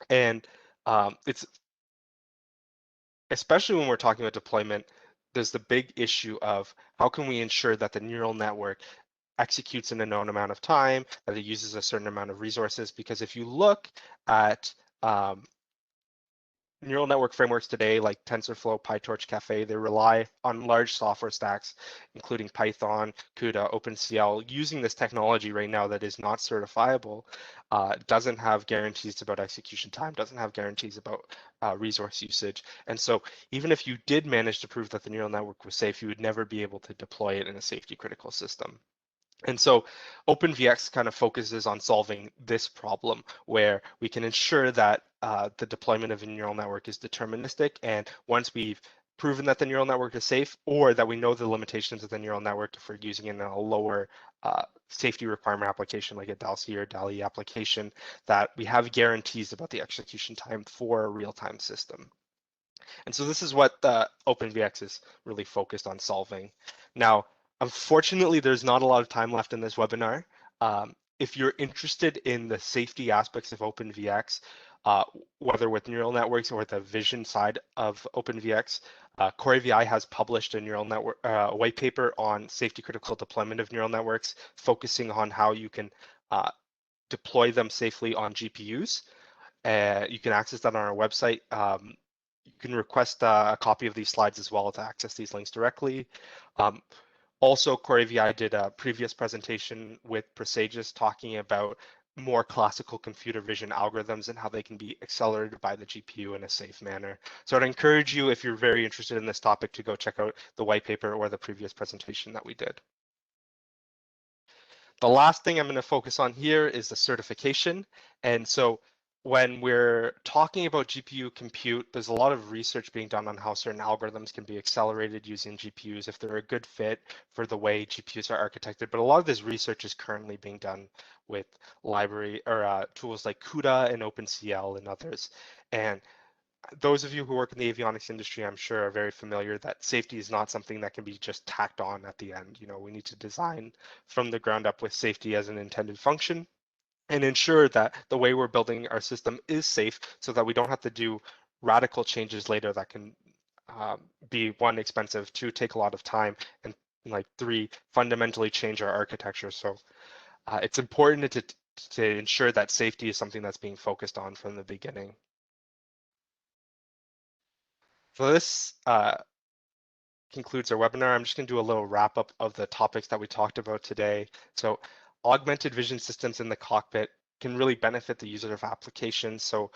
And it's especially when we're talking about deployment, there's the big issue of how can we ensure that the neural network executes in a known amount of time, that it uses a certain amount of resources. Because if you look at neural network frameworks today, like TensorFlow, PyTorch, Caffe, they rely on large software stacks, including Python, CUDA, OpenCL. Using this technology right now that is not certifiable, doesn't have guarantees about execution time, doesn't have guarantees about resource usage. And so even if you did manage to prove that the neural network was safe, you would never be able to deploy it in a safety critical system. And so Openvx kind of focuses on solving this problem, where we can ensure that the deployment of a neural network is deterministic. And once we've proven that the neural network is safe, or that we know the limitations of the neural network if we're using it in a lower safety requirement application like a DALC or DALI application, that we have guarantees about the execution time for a real-time system. And so this is what the Openvx is really focused on solving. Now, unfortunately, there's not a lot of time left in this webinar. If you're interested in the safety aspects of Openvx, whether with neural networks or the vision side of Openvx, CoreVI has published a neural network white paper on safety critical deployment of neural networks, focusing on how you can deploy them safely on GPUs. You can access that on our website. You can request a copy of these slides as well to access these links directly. Also, CoreVI did a previous presentation with Presages talking about more classical computer vision algorithms and how they can be accelerated by the GPU in a safe manner. So I'd encourage you, if you're very interested in this topic, to go check out the white paper or the previous presentation that we did. The last thing I'm going to focus on here is the certification. And so when we're talking about GPU compute, there's a lot of research being done on how certain algorithms can be accelerated using GPUs if they're a good fit for the way GPUs are architected. But a lot of this research is currently being done with library or tools like CUDA and OpenCL and others. And those of you who work in the avionics industry, I'm sure, are very familiar that safety is not something that can be just tacked on at the end. You know, we need to design from the ground up with safety as an intended function, and ensure that the way we're building our system is safe, so that we don't have to do radical changes later that can be, one, expensive, two, take a lot of time, and like three, fundamentally change our architecture. So it's important to ensure that safety is something that's being focused on from the beginning. So this concludes our webinar. I'm just going to do a little wrap up of the topics that we talked about today. So augmented vision systems in the cockpit can really benefit the user of applications. So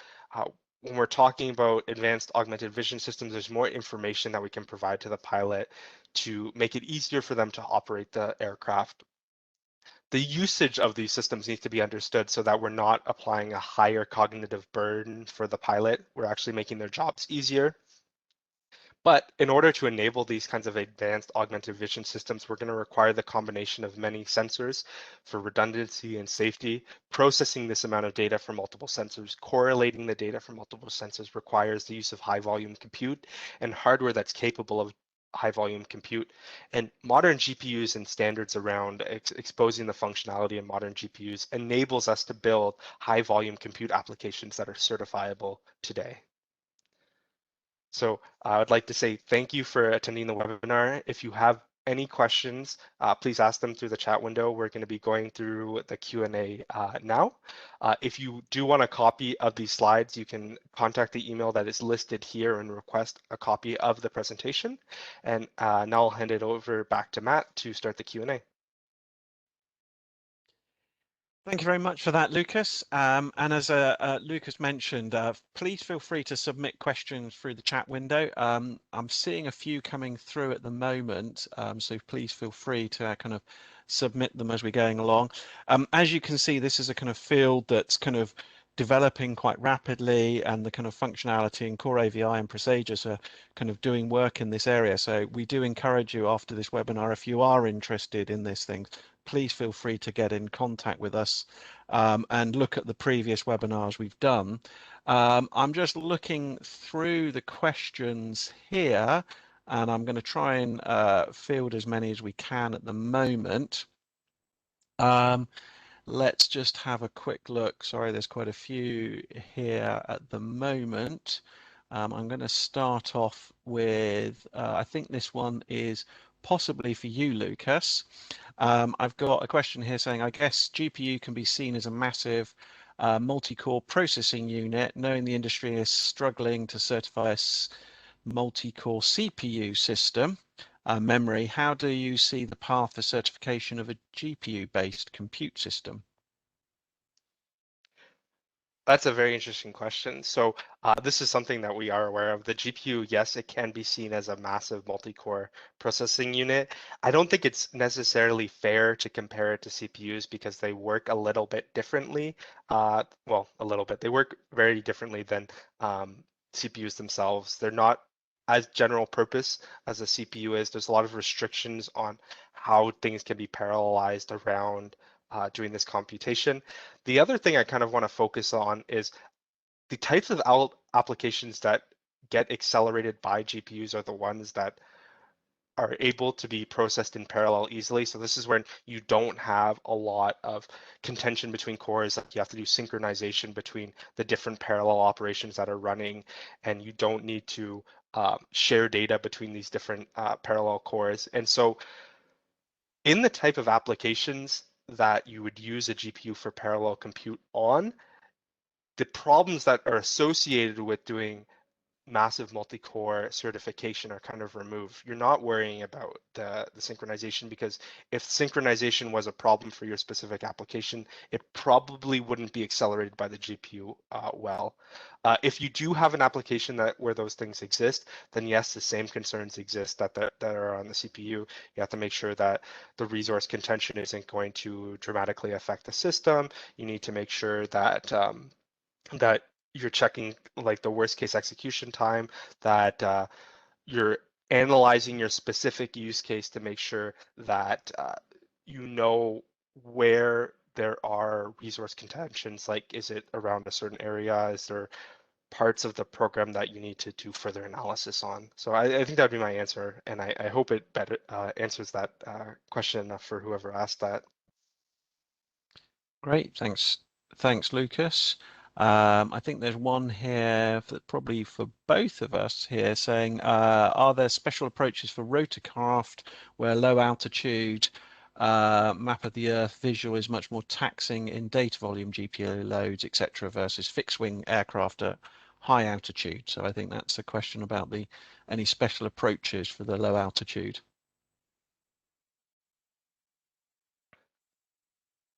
when we're talking about advanced augmented vision systems, there's more information that we can provide to the pilot to make it easier for them to operate the aircraft. The usage of these systems needs to be understood so that we're not applying a higher cognitive burden for the pilot. We're actually making their jobs easier. But in order to enable these kinds of advanced augmented vision systems, we're going to require the combination of many sensors for redundancy and safety. Processing this amount of data from multiple sensors, correlating the data from multiple sensors requires the use of high volume compute and hardware that's capable of high volume compute. And modern GPUs and standards around exposing the functionality of modern GPUs enables us to build high volume compute applications that are certifiable today. So I would like to say thank you for attending the webinar. If you have any questions, please ask them through the chat window. We're going to be going through the Q&A now. If you do want a copy of these slides, you can contact the email that is listed here and request a copy of the presentation. And now I'll hand it over back to Matt to start the Q&A. Thank you very much for that, Lucas. And as Lucas mentioned, please feel free to submit questions through the chat window. I'm seeing a few coming through at the moment, so please feel free to kind of submit them as we're going along. As you can see, this is a kind of field that's kind of developing quite rapidly, and the kind of functionality in Core AVI and procedures are kind of doing work in this area. So we do encourage you after this webinar, if you are interested in this thing, please feel free to get in contact with us and look at the previous webinars we've done. I'm just looking through the questions here, and I'm going to try and field as many as we can at the moment. Let's just have a quick look. Sorry, there's quite a few here at the moment. I'm going to start off with, I think this one is possibly for you, Lucas. I've got a question here saying, I guess GPU can be seen as a massive multi-core processing unit, knowing the industry is struggling to certify a multi-core CPU system. Memory, how do you see the path for certification of a GPU-based compute system? That's a very interesting question. So this is something that we are aware of. The GPU, yes, it can be seen as a massive multi-core processing unit. I don't think it's necessarily fair to compare it to CPUs because they work a little bit differently. Well, a little bit. They work very differently than CPUs themselves. They're not as general purpose as a CPU is. There's a lot of restrictions on how things can be parallelized around doing this computation. The other thing I kind of want to focus on is the types of applications that get accelerated by GPUs are the ones that are able to be processed in parallel easily. So this is when you don't have a lot of contention between cores. Like you have to do synchronization between the different parallel operations that are running, and you don't need to share data between these different parallel cores. And so in the type of applications that you would use a GPU for parallel compute on, the problems that are associated with doing massive multi-core certification are kind of removed. You're not worrying about the synchronization, because if synchronization was a problem for your specific application, it probably wouldn't be accelerated by the GPU well. If you do have an application where those things exist, then yes, the same concerns exist that are on the CPU. You have to make sure that the resource contention isn't going to dramatically affect the system. You need to make sure that that you're checking like the worst case execution time, that you're analyzing your specific use case to make sure that you know where there are resource contentions, like is it around a certain area? Is there parts of the program that you need to do further analysis on? So I think that would be my answer, and I hope it better answers that question enough for whoever asked that. Great, thanks, Lucas. I think there's one here probably for both of us here saying, are there special approaches for rotorcraft where low altitude map of the Earth visual is much more taxing in data volume, GPU loads, etc., versus fixed wing aircraft at high altitude? So I think that's a question about any special approaches for the low altitude.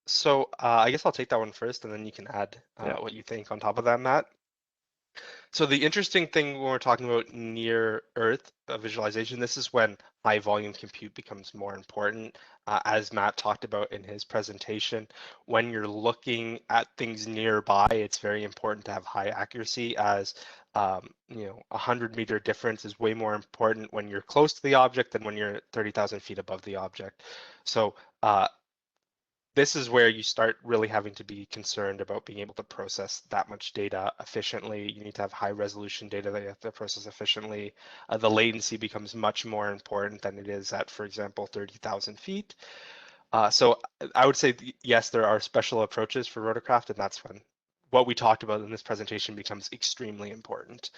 So I guess I'll take that one first, and then you can add what you think on top of that, Matt. So the interesting thing when we're talking about near Earth visualization, this is when high volume compute becomes more important. As Matt talked about in his presentation, when you're looking at things nearby, it's very important to have high accuracy, as 100-meter difference is way more important when you're close to the object than when you're 30,000 feet above the object. So this is where you start really having to be concerned about being able to process that much data efficiently. You need to have high resolution data that you have to process efficiently. The latency becomes much more important than it is at, for example, 30,000 feet. So I would say, yes, there are special approaches for rotorcraft, and that's when what we talked about in this presentation becomes extremely important.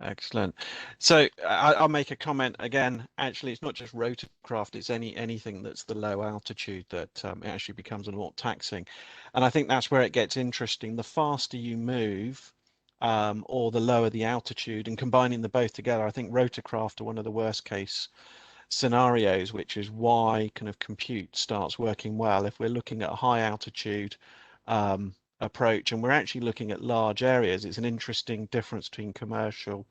Excellent. So I'll make a comment again. Actually, it's not just rotorcraft; it's anything that's the low altitude that it actually becomes a lot taxing. And I think that's where it gets interesting. The faster you move, or the lower the altitude, and combining the both together, I think rotorcraft are one of the worst case scenarios, which is why kind of compute starts working well. If we're looking at a high altitude approach and we're actually looking at large areas, it's an interesting difference between commercial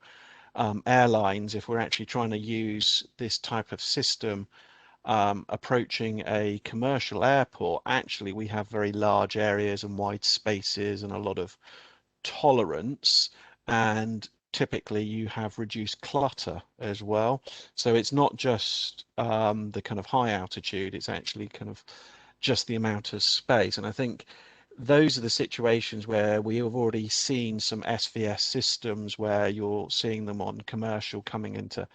airlines. If we're actually trying to use this type of system approaching a commercial airport, actually we have very large areas and wide spaces and a lot of tolerance, and typically you have reduced clutter as well. So it's not just the kind of high altitude, it's actually kind of just the amount of space. And I think those are the situations where we have already seen some SVS systems where you're seeing them on commercial coming into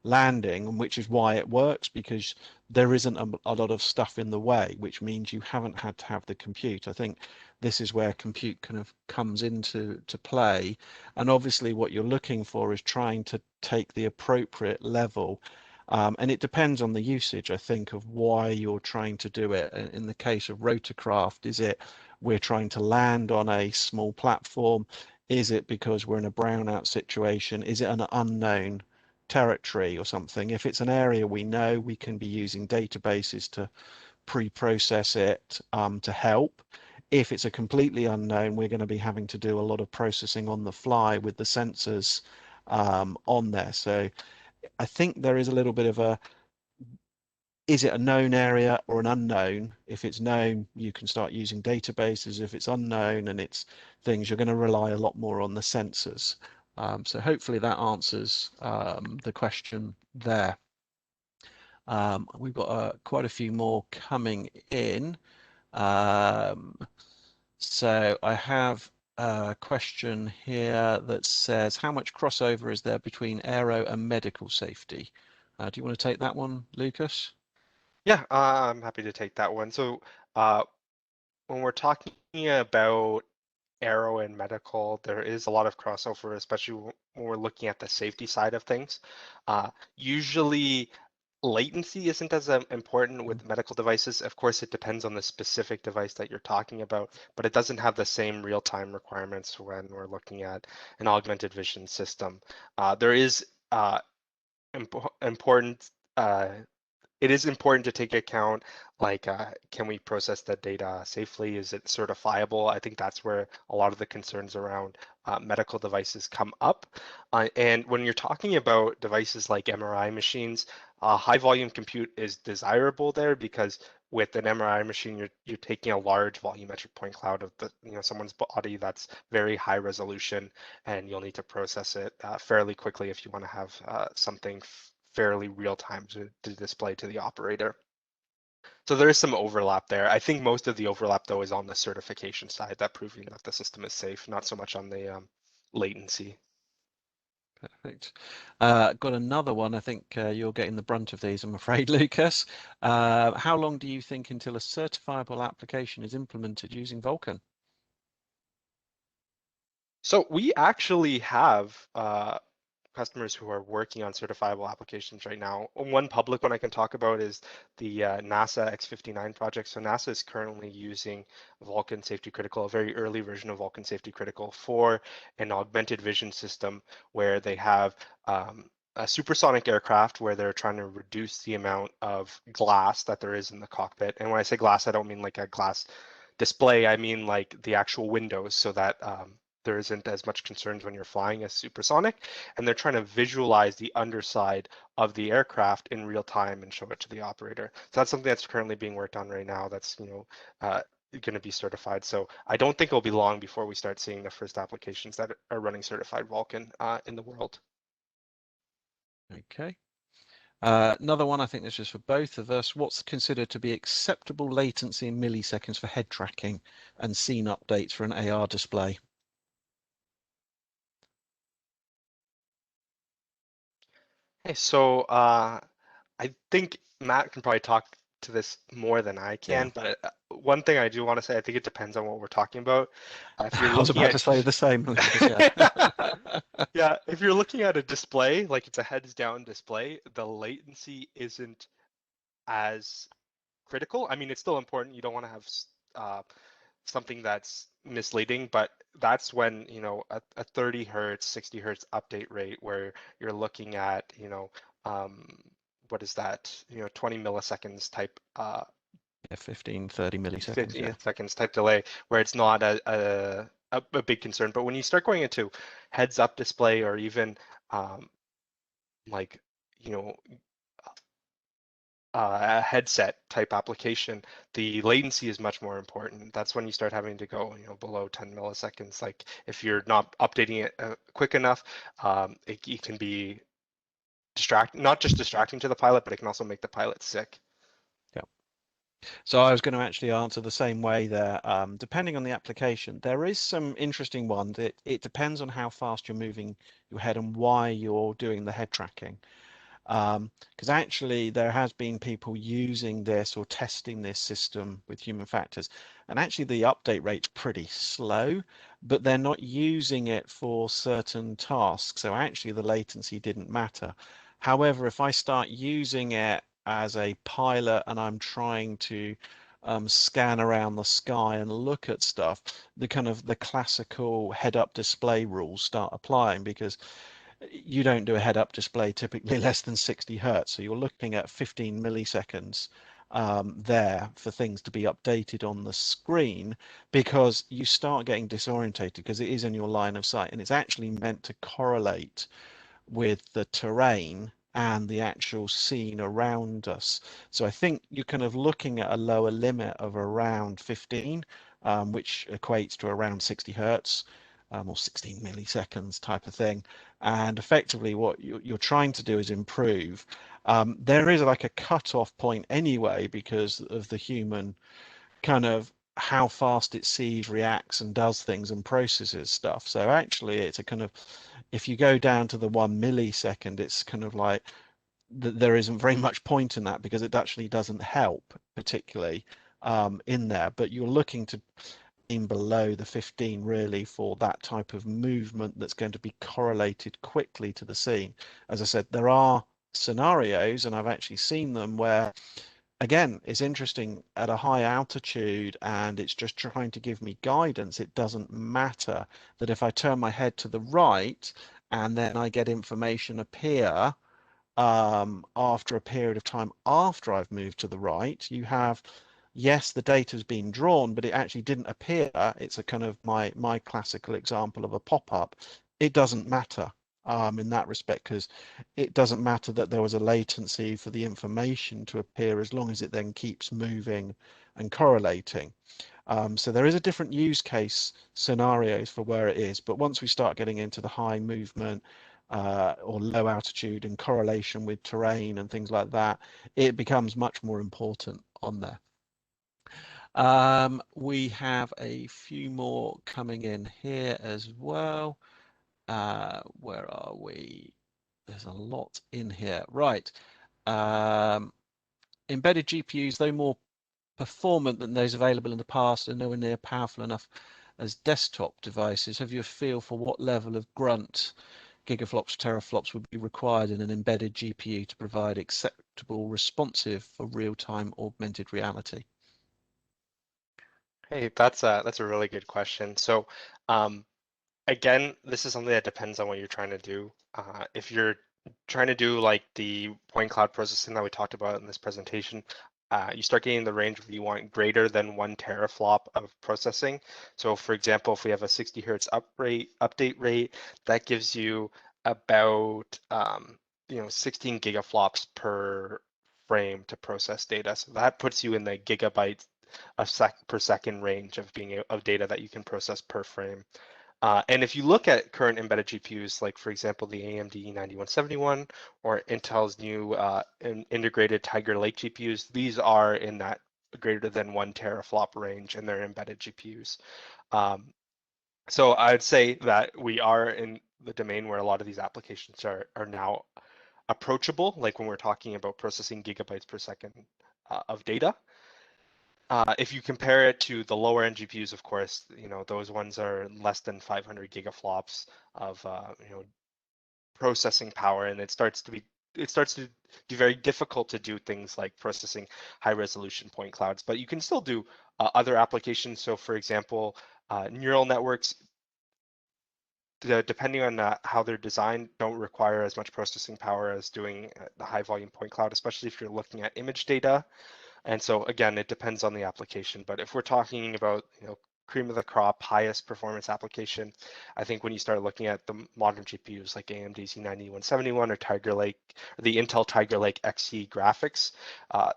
landing, and which is why it works, because there isn't a lot of stuff in the way, which means you haven't had to have the compute. I think this is where compute kind of comes into play, and obviously what you're looking for is trying to take the appropriate level, and it depends on the usage, I think, of why you're trying to do it. In the case of rotorcraft, is it we're trying to land on a small platform? Is it because we're in a brownout situation? Is it an unknown territory or something? If it's an area we know, we can be using databases to pre-process it to help. If it's a completely unknown, we're going to be having to do a lot of processing on the fly with the sensors on there. So I think there is a little bit of a, is it a known area or an unknown? If it's known, you can start using databases. If it's unknown and it's things, you're going to rely a lot more on the sensors. So hopefully that answers the question there. We've got quite a few more coming in. So I have a question here that says, how much crossover is there between aero and medical safety? Do you want to take that one, Lucas? Yeah, I'm happy to take that one. So when we're talking about aero and medical, there is a lot of crossover, especially when we're looking at the safety side of things. Usually latency isn't as important with medical devices. Of course, it depends on the specific device that you're talking about, but it doesn't have the same real-time requirements when we're looking at an augmented vision system. There is important it is important to take account, like, can we process that data safely? Is it certifiable? I think that's where a lot of the concerns around medical devices come up. And when you're talking about devices like MRI machines, high volume compute is desirable there, because with an MRI machine, you're taking a large volumetric point cloud of the someone's body that's very high resolution, and you'll need to process it fairly quickly if you want to have something fairly real time to display to the operator. So there is some overlap there. I think most of the overlap, though, is on the certification side, that proving that the system is safe, not so much on the latency. Perfect. Got another one. I think you're getting the brunt of these, I'm afraid, Lucas. How long do you think until a certifiable application is implemented using Vulcan? So we actually have customers who are working on certifiable applications right now. One public one I can talk about is the NASA X59 project. So NASA is currently using Vulcan Safety Critical, a very early version of Vulcan Safety Critical, for an augmented vision system where they have a supersonic aircraft where they're trying to reduce the amount of glass that there is in the cockpit. And when I say glass, I don't mean like a glass display, I mean like the actual windows, so that there isn't as much concerns when you're flying as supersonic, and they're trying to visualize the underside of the aircraft in real time and show it to the operator. So that's something that's currently being worked on right now. That's going to be certified. So I don't think it'll be long before we start seeing the first applications that are running certified Vulcan in the world. Okay. Another one, I think this is for both of us. What's considered to be acceptable latency in milliseconds for head tracking and scene updates for an AR display? Okay, so I think Matt can probably talk to this more than I Yeah. can, but one thing I do want to say, I think it depends on what we're talking about. If you're I was looking about at to say the same, Lucas, yeah. yeah, if you're looking at a display, like it's a heads down display, the latency isn't as critical. I mean, it's still important. You don't want to have something that's misleading, but that's when, you know, a 30 hertz, 60 hertz update rate where you're looking at, you know, what is that, you know, 20 milliseconds type, Yeah, 15, 30 milliseconds, 15 yeah. seconds type delay, where it's not a big concern. But when you start going into heads up display or even like, you know, a headset type application, the latency is much more important. That's when you start having to go, you know, below 10 milliseconds. Like if you're not updating it quick enough, it can be not just distracting to the pilot, but it can also make the pilot sick. Yeah. So I was going to actually answer the same way there. Depending on the application, there is some interesting ones. It depends on how fast you're moving your head and why you're doing the head tracking. Because actually there has been people using this or testing this system with human factors, and actually the update rate's pretty slow, but they're not using it for certain tasks, so actually the latency didn't matter. However, if I start using it as a pilot and I'm trying to scan around the sky and look at stuff, the kind of the classical head-up display rules start applying, because you don't do a head-up display typically less than 60 hertz. So you're looking at 15 milliseconds there for things to be updated on the screen, because you start getting disorientated because it is in your line of sight and it's actually meant to correlate with the terrain and the actual scene around us. So I think you're kind of looking at a lower limit of around 15, which equates to around 60 hertz. Or 16 milliseconds type of thing. And effectively what you're trying to do is improve. There is like a cutoff point anyway because of the human kind of how fast it sees, reacts and does things and processes stuff. So actually it's a kind of, if you go down to the 1 millisecond, it's kind of like there isn't very much point in that because it actually doesn't help particularly in there, but you're looking to aim below the 15 really for that type of movement that's going to be correlated quickly to the scene. As I said, there are scenarios, and I've actually seen them, where again it's interesting at a high altitude and it's just trying to give me guidance. It doesn't matter that if I turn my head to the right and then I get information appear after a period of time after I've moved to the right, you have, yes, the data's been drawn, but it actually didn't appear. It's a kind of my classical example of a pop-up. It doesn't matter in that respect, because it doesn't matter that there was a latency for the information to appear as long as it then keeps moving and correlating. So there is a different use case scenarios for where it is, but once we start getting into the high movement or low altitude and correlation with terrain and things like that, it becomes much more important on there. We have a few more coming in here as well. Where are we? There's a lot in here. Right. Embedded GPUs, though more performant than those available in the past, are nowhere near powerful enough as desktop devices. Have you a feel for what level of grunt gigaflops, teraflops would be required in an embedded GPU to provide acceptable responsive for real-time augmented reality? Hey, that's a really good question. So, again, this is something that depends on what you're trying to do. If you're trying to do like the point cloud processing that we talked about in this presentation, you start getting the range where you want greater than 1 teraflop of processing. So for example, if we have a 60 hertz update rate, that gives you about 16 gigaflops per frame to process data. So that puts you in the gigabytes per second range of data that you can process per frame. And if you look at current embedded GPUs, like for example, the AMD 9171 or Intel's new integrated Tiger Lake GPUs, these are in that greater than 1 teraflop range in their embedded GPUs. So I'd say that we are in the domain where a lot of these applications are now approachable, like when we're talking about processing gigabytes per second of data. If you compare it to the lower end GPUs, of course, those ones are less than 500 gigaflops of processing power, and it starts to be very difficult to do things like processing high resolution point clouds. But you can still do other applications. So, for example, neural networks, depending on how they're designed, don't require as much processing power as doing the high volume point cloud, especially if you're looking at image data. And so again, it depends on the application. But if we're talking about, cream of the crop, highest performance application, I think when you start looking at the modern GPUs like AMD Z9171 or Tiger Lake, or the Intel Tiger Lake Xe graphics,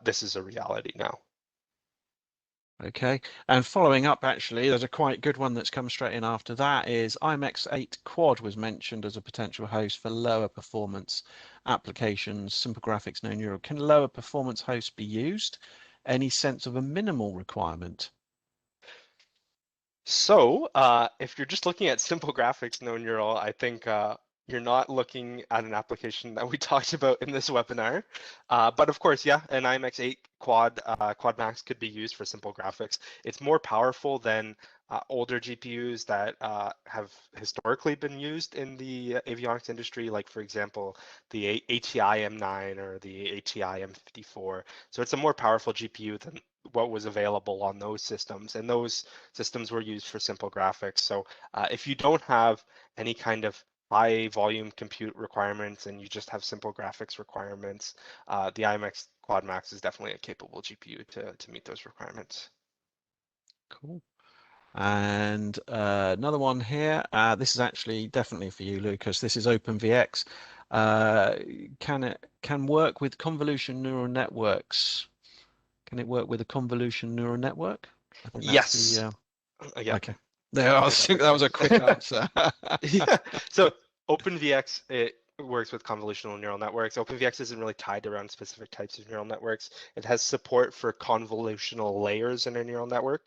this is a reality now. Okay, and following up, actually, there's a quite good one that's come straight in after that. Is IMX8 Quad was mentioned as a potential host for lower performance applications, simple graphics, no neural. Can lower performance hosts be used? Any sense of a minimal requirement? So if you're just looking at simple graphics, no neural, I think you're not looking at an application that we talked about in this webinar. But of course, yeah, an IMX8 Quad Max could be used for simple graphics. It's more powerful than older GPUs that have historically been used in the avionics industry, like for example, the ATI M9 or the ATI M54. So it's a more powerful GPU than what was available on those systems, and those systems were used for simple graphics. So if you don't have any kind of high volume compute requirements and you just have simple graphics requirements, the IMX Quad Max is definitely a capable GPU to meet those requirements. Cool. And another one here. This is actually definitely for you, Lucas. This is Openvx. Can work with convolution neural networks? Can it work with a convolution neural network? I think that's Yes. Yeah. Okay. There, I think that was a quick answer. Yeah. So Openvx, it works with convolutional neural networks. Openvx isn't really tied around specific types of neural networks. It has support for convolutional layers in a neural network,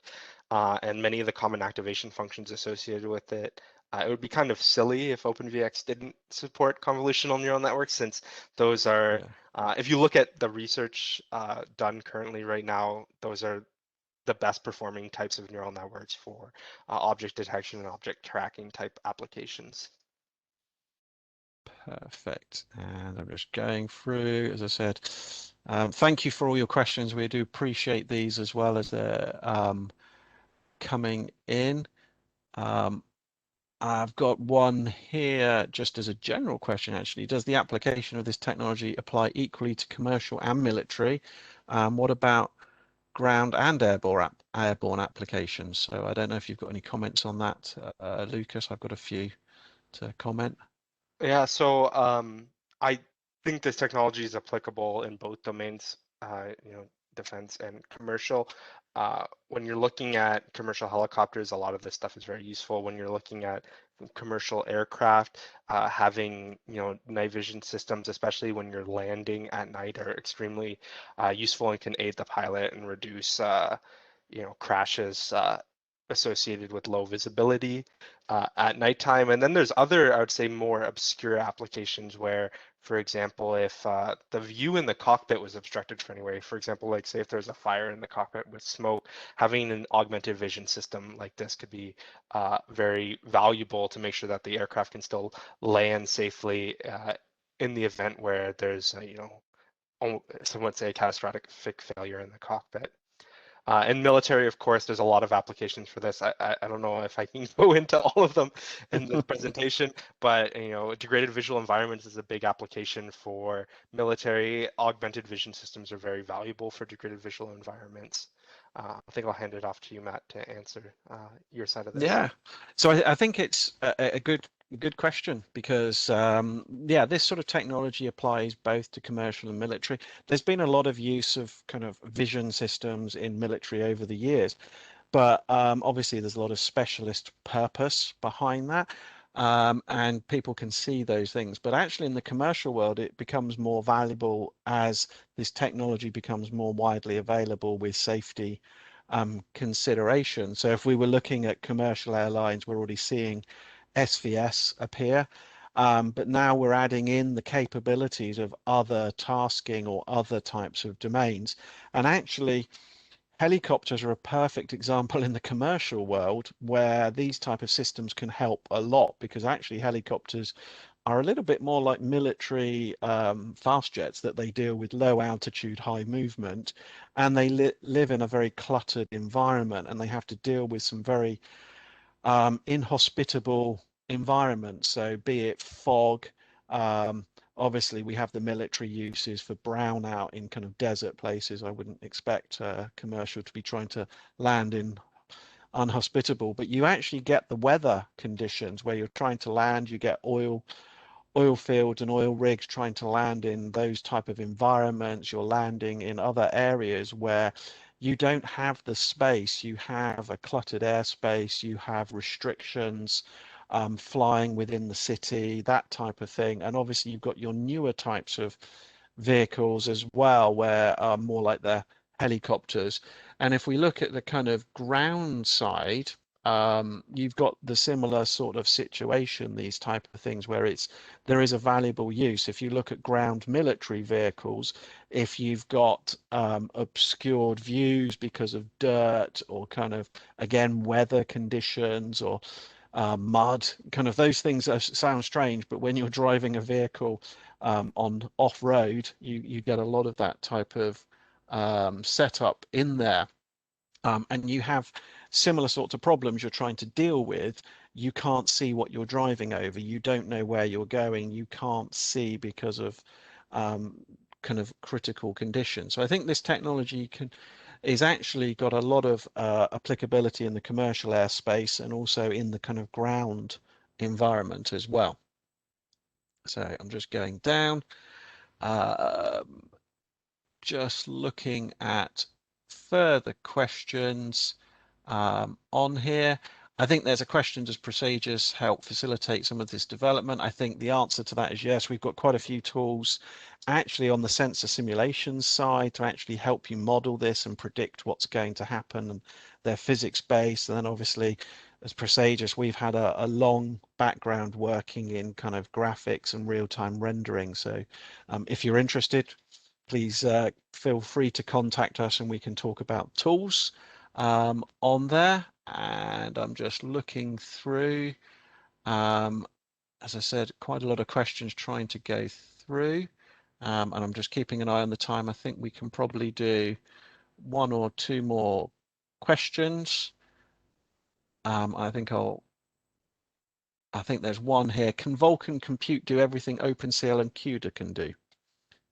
and many of the common activation functions associated with it. It would be kind of silly if Openvx didn't support convolutional neural networks, since those are, if you look at the research done currently right now, those are the best performing types of neural networks for object detection and object tracking type applications. Perfect. And I'm just going through, as I said, thank you for all your questions. We do appreciate these as well as they're coming in. I've got one here just as a general question, actually. Does the application of this technology apply equally to commercial and military? What about ground and airborne applications? So I don't know if you've got any comments on that, Lucas. I've got a few to comment. Yeah, so I think this technology is applicable in both domains, defense and commercial. When you're looking at commercial helicopters, a lot of this stuff is very useful. When you're looking at commercial aircraft, having night vision systems, especially when you're landing at night, are extremely useful and can aid the pilot and reduce crashes associated with low visibility at nighttime. And then there's other, I would say, more obscure applications where, for example, if the view in the cockpit was obstructed for any way, for example, like say if there's a fire in the cockpit with smoke, having an augmented vision system like this could be very valuable to make sure that the aircraft can still land safely in the event where there's, some would say, catastrophic failure in the cockpit. In military, of course, there's a lot of applications for this. I don't know if I can go into all of them in this presentation, but degraded visual environments is a big application for military. Augmented vision systems are very valuable for degraded visual environments. I think I'll hand it off to you, Matt, to answer your side of this. Yeah, so I think it's a good question because yeah, this sort of technology applies both to commercial and military. There's been a lot of use of kind of vision systems in military over the years, but obviously there's a lot of specialist purpose behind that, and people can see those things. But actually in the commercial world, it becomes more valuable as this technology becomes more widely available with safety consideration. So if we were looking at commercial airlines, we're already seeing SVS appear. but now we're adding in the capabilities of other tasking or other types of domains. And actually, helicopters are a perfect example in the commercial world where these type of systems can help a lot, because actually helicopters are a little bit more like military fast jets, that they deal with low altitude, high movement, and they live in a very cluttered environment, and they have to deal with some very inhospitable environments. So be it fog, obviously we have the military uses for brownout in kind of desert places. I wouldn't expect commercial to be trying to land in unhospitable, but you actually get the weather conditions where you're trying to land. You get oil fields and oil rigs trying to land in those type of environments. You're landing in other areas where you don't have the space. You have a cluttered airspace, you have restrictions, flying within the city, that type of thing. And obviously you've got your newer types of vehicles as well, where more like the helicopters. And if we look at the kind of ground side, you've got the similar sort of situation, these type of things where there is a valuable use. If you look at ground military vehicles, if you've got obscured views because of dirt or kind of, again, weather conditions or mud, kind of those things sound strange, but when you're driving a vehicle on off-road, you get a lot of that type of setup in there. And you have similar sorts of problems you're trying to deal with. You can't see what you're driving over. You don't know where you're going. You can't see because of kind of critical conditions. So I think this technology is actually got a lot of applicability in the commercial airspace and also in the kind of ground environment as well. So I'm just going down, just looking at further questions on here. I think there's a question, does procedures help facilitate some of this development? I think the answer to that is yes. We've got quite a few tools actually on the sensor simulations side to actually help you model this and predict what's going to happen, and they're physics based. And then obviously as procedures, we've had a long background working in kind of graphics and real-time rendering. So if you're interested, please feel free to contact us and we can talk about tools on there. And I'm just looking through, as I said, quite a lot of questions trying to go through, and I'm just keeping an eye on the time. I think we can probably do one or two more questions. I think there's one here. Can Vulcan Compute do everything OpenCL and CUDA can do?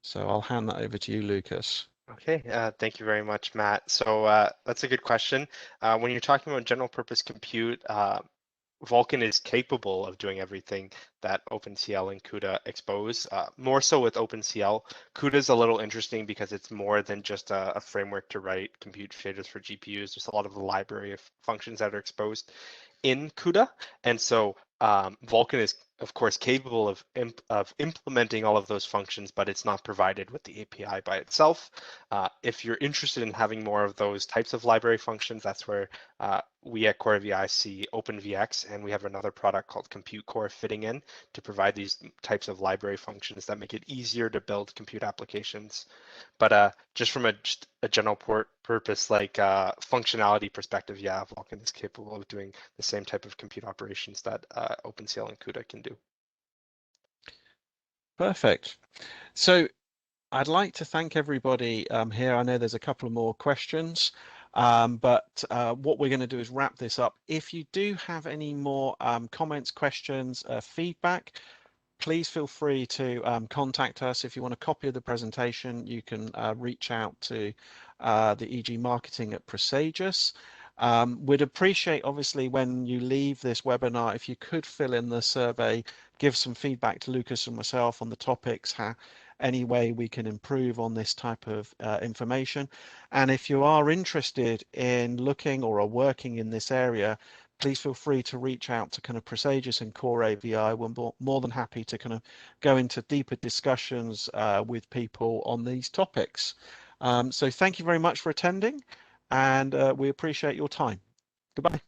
So I'll hand that over to you, Lucas. Okay, thank you very much, Matt. So that's a good question. When you're talking about general purpose compute, Vulcan is capable of doing everything that OpenCL and CUDA expose. More so with OpenCL. CUDA is a little interesting because it's more than just a framework to write compute shaders for GPUs. There's a lot of the library of functions that are exposed in CUDA, and so Vulcan is of course capable of implementing all of those functions, but it's not provided with the API by itself. If you're interested in having more of those types of library functions, that's where we at CoreVI see Openvx, and we have another product called Compute Core fitting in to provide these types of library functions that make it easier to build compute applications. But just from a general purpose, like functionality perspective, yeah, Vulcan is capable of doing the same type of compute operations that OpenCL and CUDA can do. Perfect. So I'd like to thank everybody here. I know there's a couple of more questions, but what we're going to do is wrap this up. If you do have any more comments, questions, feedback, please feel free to contact us. If you want a copy of the presentation, you can reach out to the EG Marketing at Presagius. We'd appreciate, obviously, when you leave this webinar, if you could fill in the survey, give some feedback to Lucas and myself on the topics, any way we can improve on this type of information. And if you are interested in looking or are working in this area, please feel free to reach out to kind of Presagius and CoreVI. We're more than happy to kind of go into deeper discussions with people on these topics. So thank you very much for attending, and we appreciate your time. Goodbye.